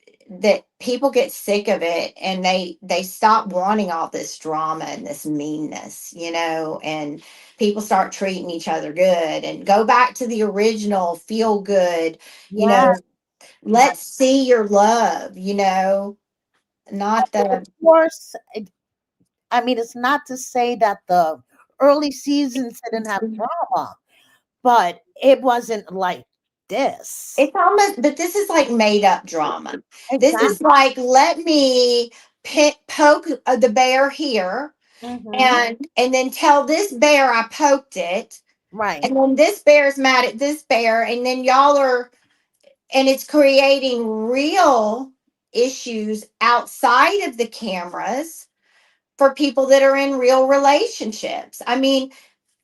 people get sick of it, and they stop wanting all this drama and this meanness, and people start treating each other good and go back to the original feel good, you Yeah. know let's see your love, not Of the course, I mean, it's not to say that the early seasons didn't have drama, but it wasn't like this. it's almost, but this is like made up drama. This is Exactly. like, let me poke the bear here, Hmm. and then tell this bear I poked it, Right. and then this bear's mad at this bear, and then y'all are, and it's creating real issues outside of the cameras for people that are in real relationships. I mean,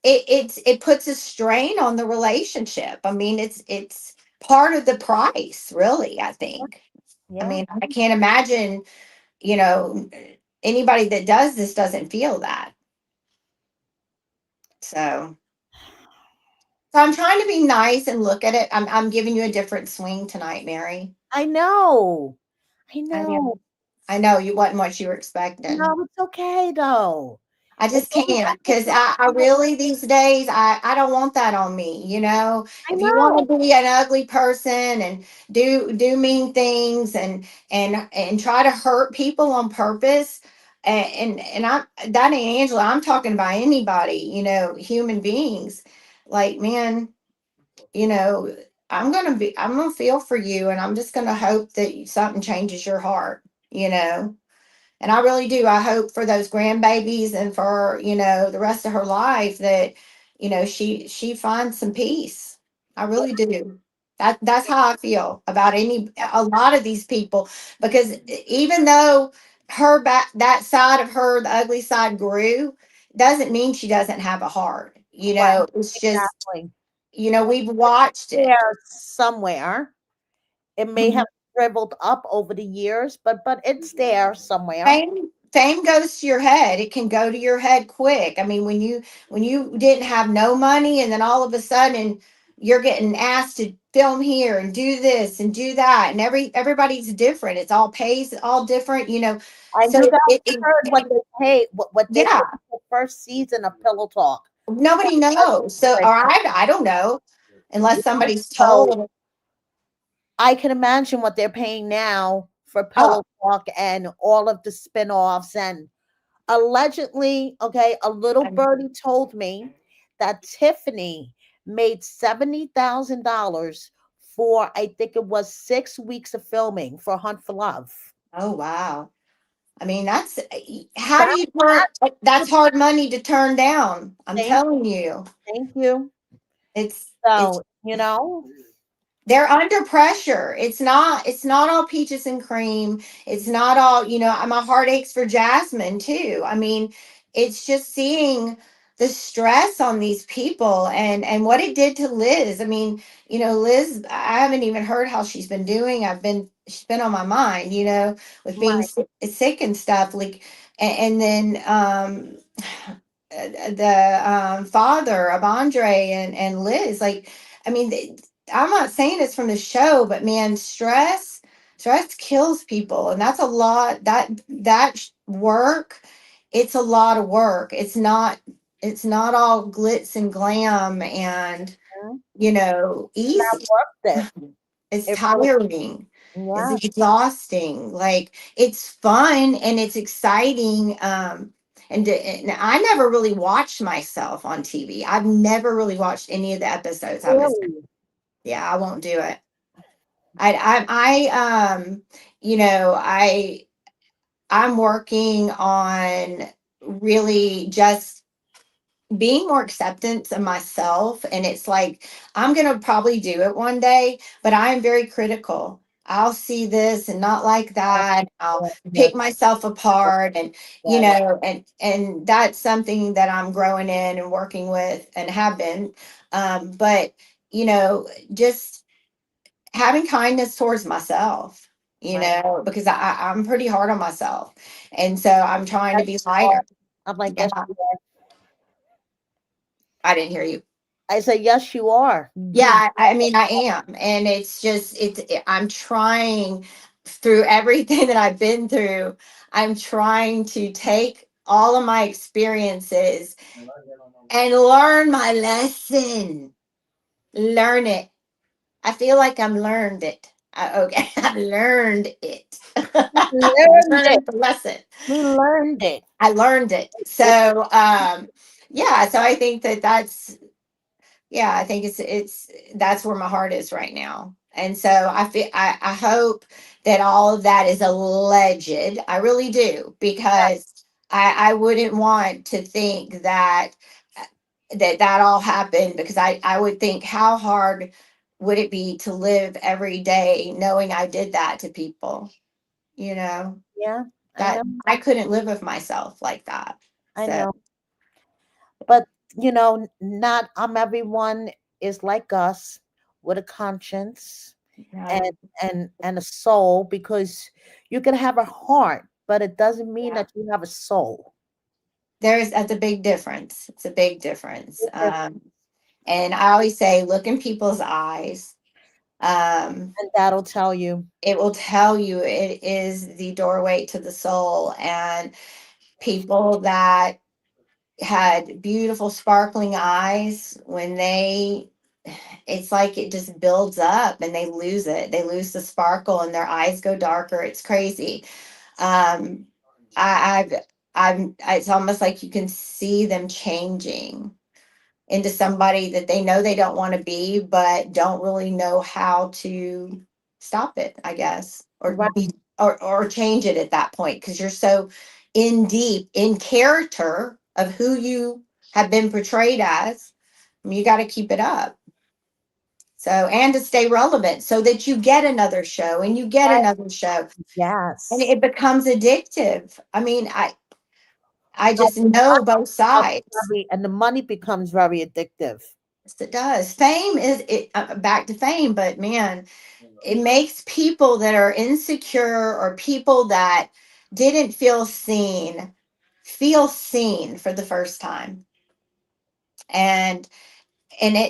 it puts a strain on the relationship. I mean, it's part of the price, really, I think. I Yeah. mean, I can't imagine, you know, anybody that does this doesn't feel that. So, so I'm trying to be nice and look at it. I'm giving you a different swing tonight, Mary. I know. I I know. know. I know you wasn't what you were expecting. No, it's okay though. I It's just all can't it's because I okay. really these days I don't want that on me. You know, I if you want know. to be an ugly person and do mean things and try to hurt people on purpose, and I that ain't Angela. I'm talking about anybody. You know, human beings. Like man, you know, I'm gonna feel for you, and I'm just gonna hope that something changes your heart. You know, and I really do. I hope for those grandbabies and for, the rest of her life that, she finds some peace. I really do. That's how I feel about a lot of these people because even though her back that side of her, the ugly side grew, doesn't mean she doesn't have a heart. Right. It's just, Exactly. we've watched it. There somewhere. It may have shriveled up over the years, but it's there somewhere. Fame goes to your head. It can go to your head quick. I mean, when you didn't have no money and then all of a sudden you're getting asked to film here and do this and do that, and everybody's different. It's all pays all different, And so you guys it heard what they paid, what they yeah, paid for the first season of Pillow Talk. nobody knows. So or I don't know unless somebody's So told. I can imagine what they're paying now for Oh, Pillow Talk and all of the spin-offs. And allegedly, okay, a little I'm- birdie told me that Tiffany made $70,000 for, I think it was 6 weeks of filming for Hunt for Love. oh wow. I mean, how do That you turn? was That's hard money to turn down. I'm thank, telling you, thank you. it's So, they're under pressure. It's not all peaches and cream. It's not all, my heart aches for Jasmine too. I mean, it's just seeing the stress on these people and what it did to Liz. I mean, Liz, I haven't even heard how she's been doing. She's been on my mind, with being right. sick and stuff. Like, and then the father of Andre and Liz, like, I mean, I'm not saying it's from the show, but man, stress kills people, and that's a lot. Work, it's a lot of work. It's not all glitz and glam and Mhm. Not easy. worth it. It's It really, tiring. It's yeah, exhausting. Like it's fun and it's exciting. And I never really watched myself on TV. I've never really watched any of the episodes. really. Yeah, I won't do it. You know, I'm working on really just being more acceptance of myself, and it's like I'm going to probably do it one day, but I am very critical. I'll see this and not like Yes, that. I'll yes, yes, pick myself yes, apart, and get it. and that's something that I'm growing in and working with and have been. But you know just having kindness towards myself, Right. because I'm pretty hard on myself, and so I'm trying to Yes, be you are. lighter. I'm like, Yeah, yes, you are. I didn't hear you. I said, yes, you are. You, Yeah, I mean, I am. And I'm trying through everything that I've been through, I'm trying to take all of my experiences and learn my lesson. Learn it. I feel like I'm learned it. Okay, I've learned it. you I learned it. learned the lesson. You learned it. I learned it. It So, yeah, so I think that's yeah, I think it's that's where my heart is right now. And so I hope that all of that is alleged. I really do, yeah, because I wouldn't want to think that all happened, because I would think how hard would it be to live every day knowing I did that to people, you know yeah, I that know. I couldn't live with myself like that. I So know. But, not everyone is like us with a conscience and yeah, and a soul because you can have a heart, but it doesn't mean Yeah. that you have a soul. That's a big difference. It's a big difference. Big difference. And I always say, look in people's eyes. Um, And that'll tell you. it will tell you it is the doorway to the soul. And people that had beautiful, sparkling eyes, when it's like it just builds up and they lose it. They lose the sparkle and their eyes go darker. It's crazy. Um, I've, it's almost like you can see them changing into somebody that they know they don't want to be, but don't really know how to stop it, I guess, or Right. be, or change it at that point because you're so in deep in character of who you have been portrayed as. I mean, you got to keep it up. So, and to stay relevant so that you get another show and you get Right. another show and Yes. it becomes addictive. I mean, I And just the know money both sides. and the money becomes very addictive. Yes, it does. Fame is it back to fame, but man, it makes people that are insecure or people that didn't feel seen for the first time. And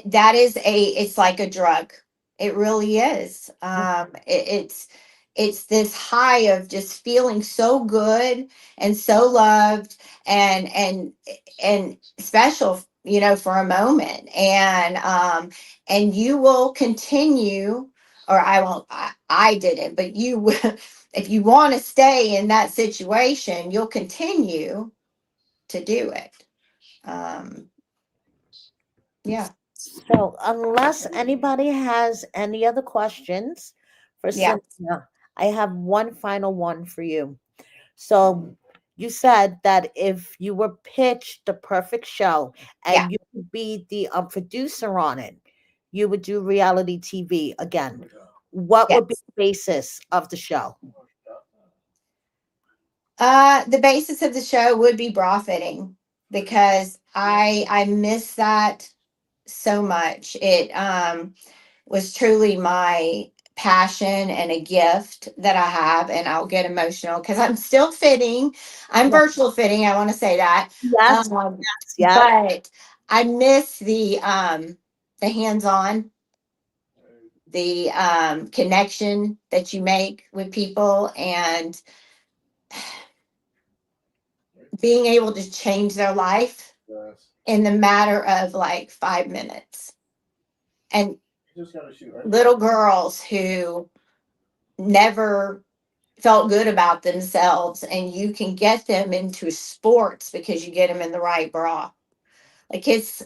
that is it's like a drug. It really is. It's this high of just feeling so good and so loved and special, for a moment. And you will continue, or I won't, I didn't, but you will. If you want to stay in that situation, you'll continue to do it. um yeah. So, unless anybody has any other questions for Yeah. Cynthia, I have one final one for you. So, you said that if you were pitched the perfect show Yeah. and you could be the producer on it, you would do reality TV again. What would be Yes. the basis of the show? The basis of the show would be bra fitting because I miss that so much. It was truly my passion and a gift that I have, and I'll get emotional because I'm still fitting. I'm Yeah. virtual fitting. I want to say that, Yes, um, yes, yes. but I miss the hands on, the connection that you make with people, and being able to change their life in the matter of like 5 minutes. And little girls who never felt good about themselves, and you can get them into sports because you get them in the right bra. Like it's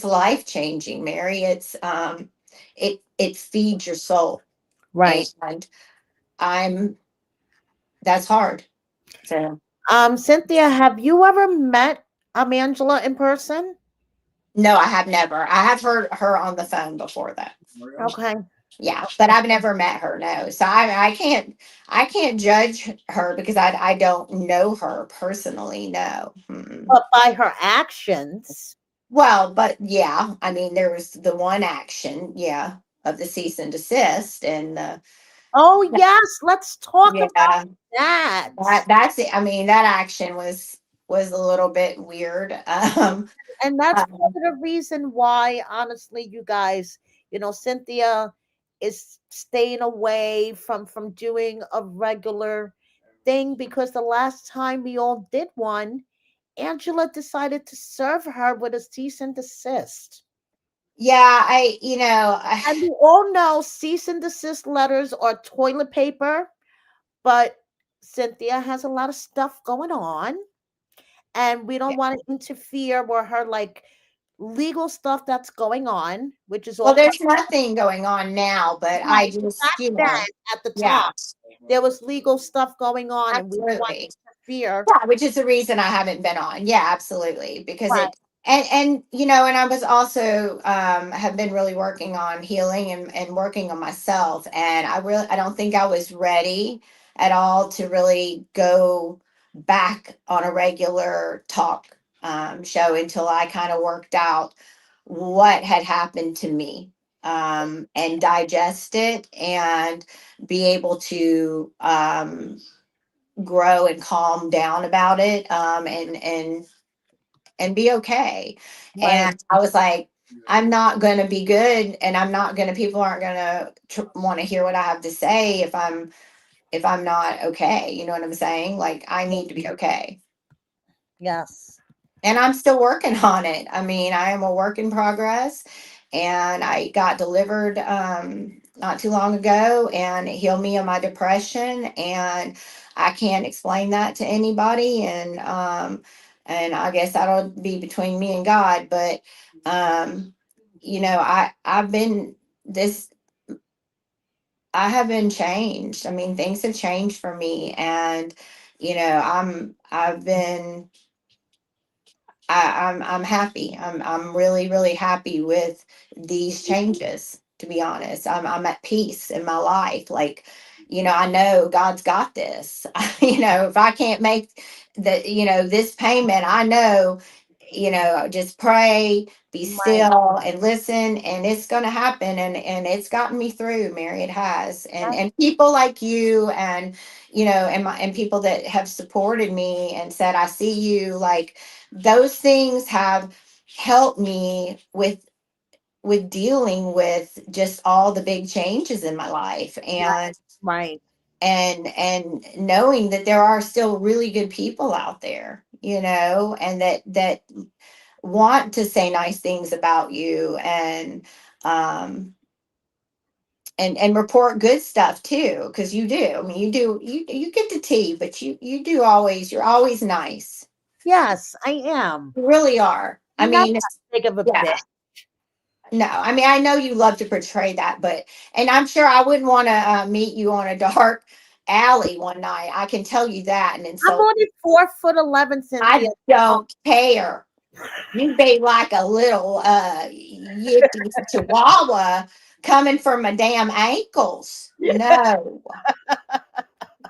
life changing, Mary. It feeds your soul, Right. and I'm that's hard. So Cynthia, have you ever met Angela in person? no, I have never. I have heard her on the phone before that. Okay. Yeah, but I've never met her. No, so I can't judge her because I don't know her personally. No. Mm-mm. But by her actions. Well, but yeah, I mean there was the one action, yeah, of the cease and desist, and Oh, yes, let's talk about yeah, that. that's it. I mean that action was a little bit weird. And that's part Um, of the reason why, honestly, you guys, Cynthia is staying away from doing a regular thing because the last time we all did one, Angela decided to serve her with a cease and desist. yeah, And we all know cease and desist letters are toilet paper, but Cynthia has a lot of stuff going on, and we don't want to interfere with her like legal stuff that's going on, which is well, all there's nothing going on now, but I right. just, Back then, at the yeah, time, there was legal stuff going on, and we don't want absolutely. to interfere. Yeah, which is the reason I haven't been on. Yeah, absolutely. Because Right. and I was also have been really working on healing and working on myself. And I don't think I was ready at all to really go back on a regular talk show until I kind of worked out what had happened to me, and digest it and be able to grow and calm down about it, and be okay. Right. And I was like, I'm not going to be good, and I'm not going to, people aren't going to want to hear what I have to say if I'm not okay. You know what I'm saying? Like, I need to be okay. Yes. And I'm still working on it. I mean, I am a work in progress, and I got delivered not too long ago, and it healed me of my depression, and I can't explain that to anybody, and I guess that'll be between me and God. But um, I've been this. I have been changed. I mean, things have changed for me, and I've been I'm happy. I'm really really happy with these changes. To be honest, I'm at peace in my life. Like, I know God's got this. If I can't make this payment, I know, just pray, be Right. still, and listen, and it's going to happen. And it's gotten me through, Mary. It has. And Yes. people like you, and and people that have supported me and said, I see you, like, those things have helped me with dealing with just all the big changes in my life, Right. Right. and knowing that there are still really good people out there, and that want to say nice things about you, um and report good stuff too, because you do. I mean, you get the tea, but you're always nice. Yes, I am. You really are. I I'm not mean, that big of a yeah. bitch. No, I mean, I know you love to portray that, and I'm sure I wouldn't want to meet you on a dark alley one night. I can tell you that and I'm insult. only 4'11", Cynthia. I Oh, don't care. You be like a little yippy chihuahua coming for my damn ankles. No.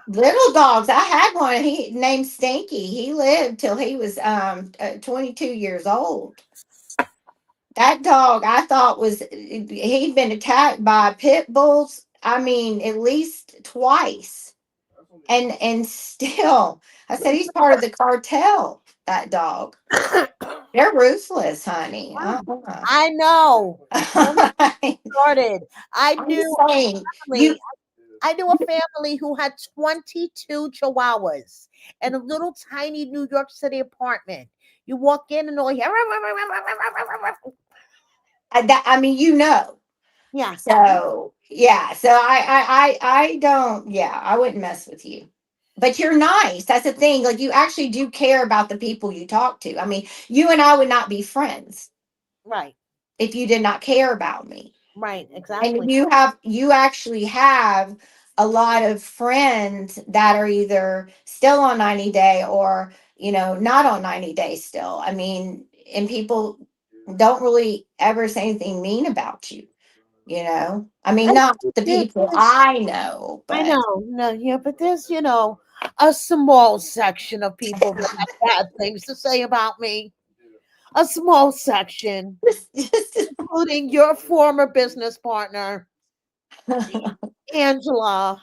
Little dogs. I had one. He named Stinky. He lived till he was 22 years old. That dog, I thought, he'd been attacked by pit bulls. I mean, at least twice, and still, I said he's part of the cartel. That dog, they're ruthless, honey. I know. Don't get started. I I'm knew saying you. family. I knew a family who had 22 chihuahuas in a little tiny New York City apartment. You walk in and all you hear, I mean, yes, So yeah, so I don't, yeah, I wouldn't mess with you. But you're nice. That's the thing. Like, you actually do care about the people you talk to. I mean, you and I would not be friends right, if you did not care about me. right, And exactly, you actually have a lot of friends that are either still on 90 day, or, not on 90 days still. I mean, and people don't really ever say anything mean about you. I mean, and not the people I know, I but know, no, yeah, but there's a small section of people that have bad things to say about me. A small section, just including your former business partner, Angela,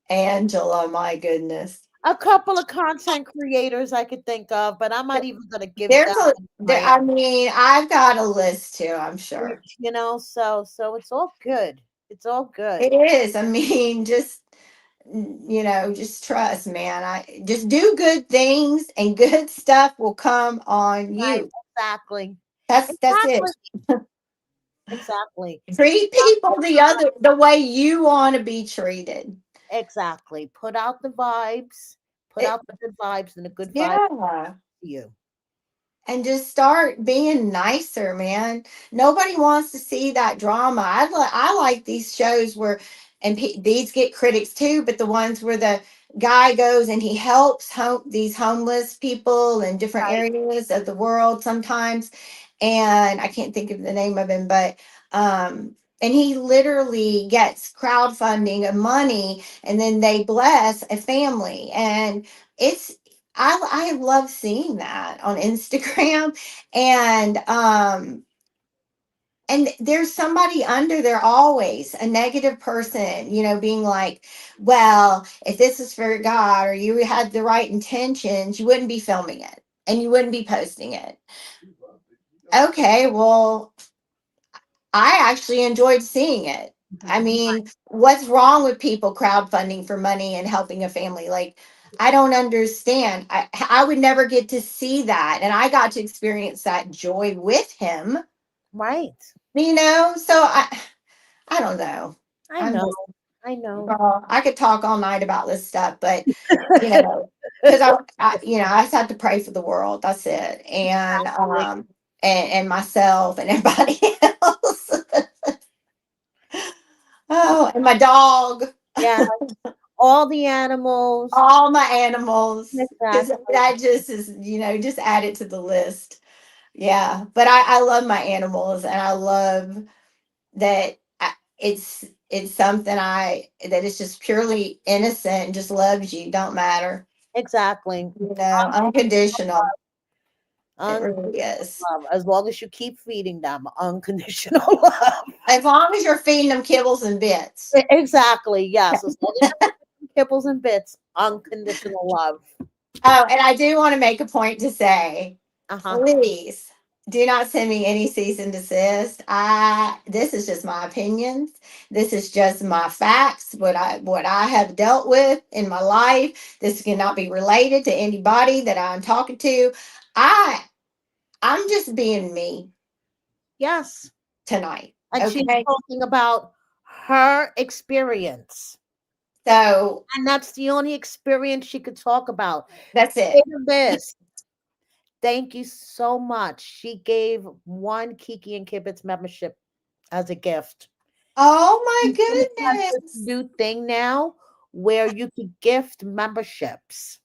Angela, my goodness. a couple of content creators I could think of, but I'm not even going to give There's that my I mean, I've got a list too, I'm sure. so it's all good. It's all It good. is. I mean, just, just trust, man. I just do good things, and good stuff will come on Right, you. exactly. That's Exactly. it. Exactly. Treat people the way you want to be treated. Exactly. Put out the vibes. Put It, out the good vibes and the good vibes yeah. to you. And just start being nicer, man. Nobody wants to see that drama. I like these shows where, and these get critics too, but the ones where the guy goes and he helps these homeless people in different Right. areas of the world sometimes, and I can't think of the name of him, but and he literally gets crowdfunding of money, and then they bless a family, and it's I love seeing that on Instagram, and and there's somebody under there, always a negative person, being like, well, if this is for God or you had the right intentions, you wouldn't be filming it and you wouldn't be posting it. Okay, well, I actually enjoyed seeing it. I mean, what's wrong with people crowdfunding for money and helping a family? Like, I don't understand. I would never get to see that. And I got to experience that joy with him, Right. So I don't know. I I'm know. just, I know. well, I could talk all night about this stuff, but, you know, because I just have to pray for the world. That's it. And myself and everybody else. Oh, and my dog, Yeah. All the animals. all my animals, because Exactly. that just is, just add it to the list. Yeah, but I love my animals, and I love that it's something that is just purely innocent and just loves you, don't matter, Exactly. unconditional. It Unconditional really is. love. As long as you keep feeding them unconditional love. As long as you're feeding them kibbles and bits. Exactly. Yes. As long as you're feeding kibbles and bits, unconditional love. Oh, and I do want to make a point to say, Uh-huh. please do not send me any cease and desist. This is just my opinions. This is just my facts, what I have dealt with in my life. This cannot be related to anybody that I'm talking to. I I'm just being me Yes. tonight. And she's Okay. talking about her experience. So And that's the only experience she could talk about. that's Say it. this. Thank you so much. She gave one Kiki and Kibitz membership as a gift. Oh Kibitz my has this goodness. new thing now where you could gift memberships.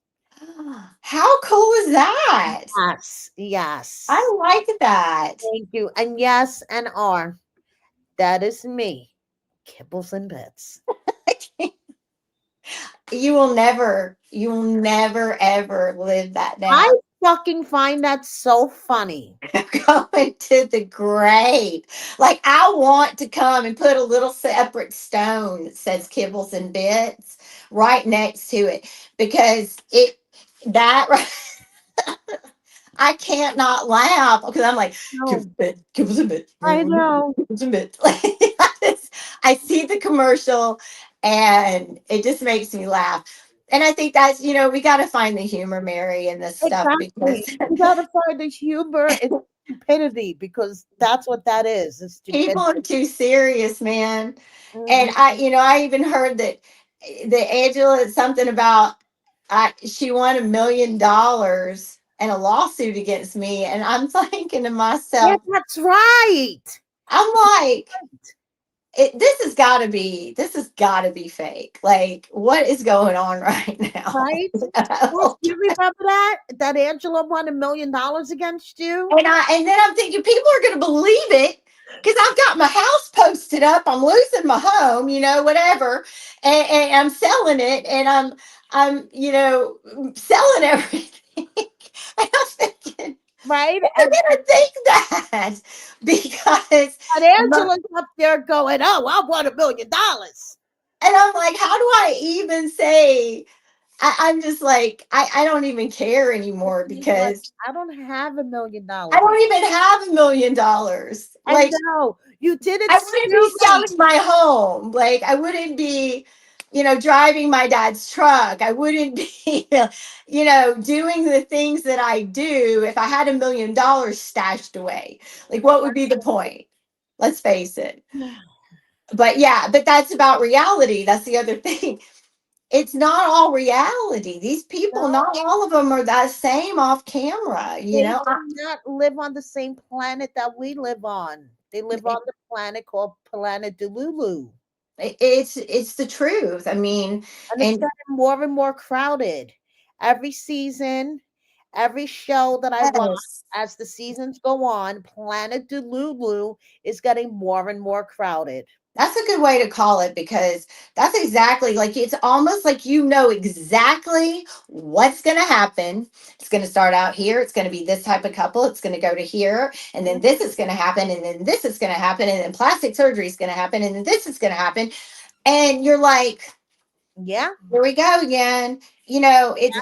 How cool is that? Yes, yes. I like that. Thank you. And yes, and R. That is me. Kibbles and bits. You will never ever live that I down. fucking find that so funny. Going to the grave. Like, I want to come and put a little separate stone that says kibbles and bits right next to it, because that I can't not laugh, because I'm like, No, kibbles and bits, I know. kibbles and bits. Like, I see the commercial and it just makes me laugh. And I think that's, we got to find the humor, Mary, in this stuff, because Exactly. You gotta find the humor in stupidity because that's what that is. It's people stupidity. are too serious, man. And Mhm. I even heard that Angela, something about, she won $1 million and a lawsuit against me, and I'm thinking to Yeah, myself, that's right. I'm like, this has got to be fake. Like, what is going on right now? Right? Yes, you remember that? That Angela won $1 million against you? And then I'm thinking people are going to believe it, because I've got my house posted up. I'm losing my home, whatever, and I'm selling it, and I'm selling everything. And I'm thinking, Right? who's going to think that? Because And Angela's up there going, "Oh, I won $1 million." and I'm like, how do I even say? I'm just like, I don't even care anymore, She's like, because "I don't have $1 million I dollars." don't even have $1 million. And Like, no, you did it I wouldn't be silly. selling my home. Like, I wouldn't be, driving my dad's truck. I wouldn't be, doing the things that I do if I had $1 million stashed away. Like, what would be the point? Let's face it. But yeah, but that's about reality. That's the other thing. It's not all reality. These people, No, not all of them are that same off camera, they do not live on the same planet that we live on. They live on the planet called Planet Delulu. It's the truth. I mean, And it's and getting more and more crowded. Every season, every show that I watch, yes, as the seasons go on, Planet Delulu is getting more and more crowded. That's a good way to call it, because that's exactly like, it's almost like you know exactly what's going to happen. It's going to start out here. It's going to be this type of couple. It's going to go to here. And then Mhm. this is going to happen. And then this is going to happen. And then plastic surgery is going to happen. And then this is going to happen. And you're like, Yeah, here we go again. You know, here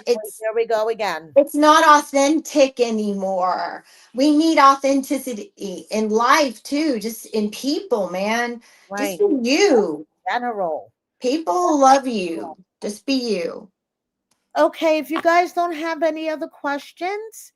we go again. it's not authentic anymore. We need authenticity in life too, just in people, man. Just Right. be you. General. People love you. Just be you. Okay, if you guys don't have any other questions,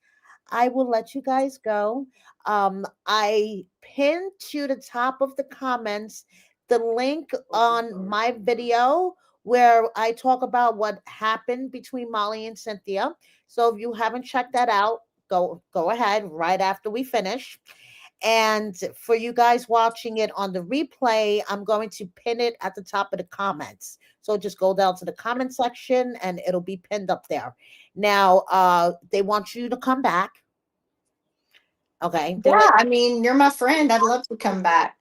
I will let you guys go. I pinned to the top of the comments the link on my video where I talk about what happened between Molly and Cynthia. So if you haven't checked that out, go ahead right after we finish. And for you guys watching it on the replay, I'm going to pin it at the top of the comments. So just go down to the comment section and it'll be pinned up there. Now, they want you to come back. Okay. They Yeah, want I mean, you're my friend. I'd love to come back.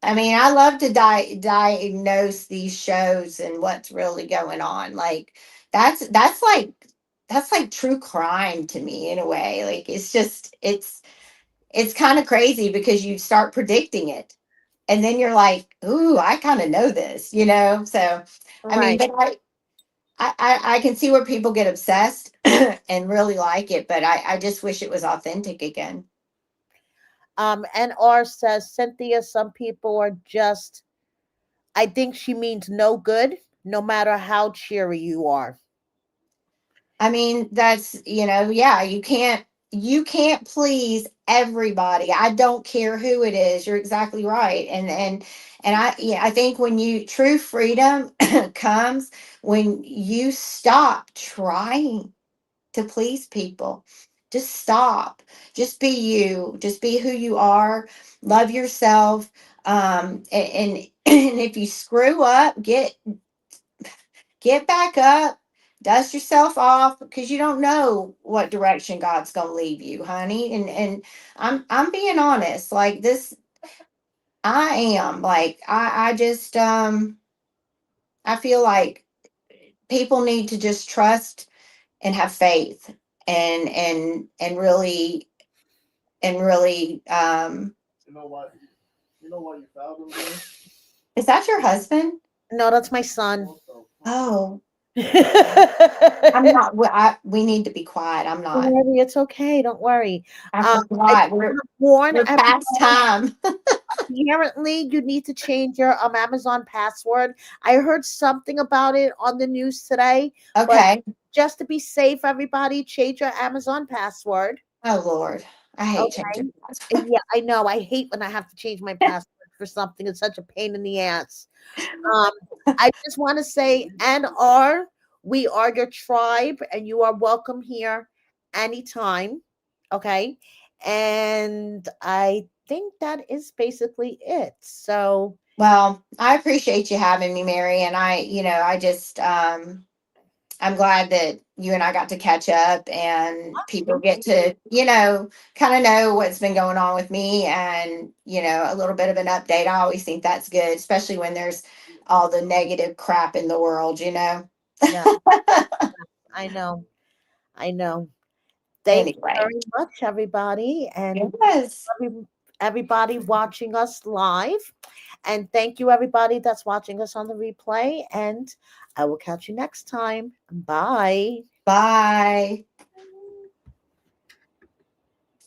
I mean, I love to diagnose these shows and what's really going on. Like that's like that's like true crime to me in a way. Like it's just it's kind of crazy because you start predicting it. And then you're like, ooh, I kind of know this, you know? So I mean, right. but I can see where people get obsessed and really like it, but I just wish it was authentic again. And R says, Cynthia, some people are just, I think she means no good, no matter how cheery you are. I mean, that's, yeah, you can't please everybody. I don't care who it is. You're exactly right. And I think when you true freedom comes when you stop trying to please people. Just stop. Just be you. Just be who you are. Love yourself. And and if you screw up, get back up, dust yourself off, because you don't know what direction God's gonna leave you, honey. And I'm being honest. Like this, I am. Like I just I feel like people need to just trust and have faith and really and really is that your husband? No, that's my son. Oh, I'm Don't not. We need to be quiet. I'm not. worry, it's okay. Don't worry. I I forgot. just want to warn We're past everybody. time. Apparently, you need to change your Amazon password. I heard something about it on the news today, but Okay. just to be safe, everybody, change your Amazon password. Oh Lord, I hate changing Okay. passwords. Yeah, I know. I hate when I have to change my password for something. It's such a pain in the ass. Um, I just want to say, and are we are your tribe, and you are welcome here anytime. Okay. And I think that is basically it. So, Well, I appreciate you having me, Mary, and I just I'm glad that you and I got to catch up and people thank get you. to, kind of know what's been going on with me and, a little bit of an update. I always think that's good, especially when there's all the negative crap in the world. Yeah, I know. I know. Thank you Anyway, very much, everybody. And yes. everybody watching us live. And thank you, everybody that's watching us on the replay. And I will catch you next time. Bye. Bye.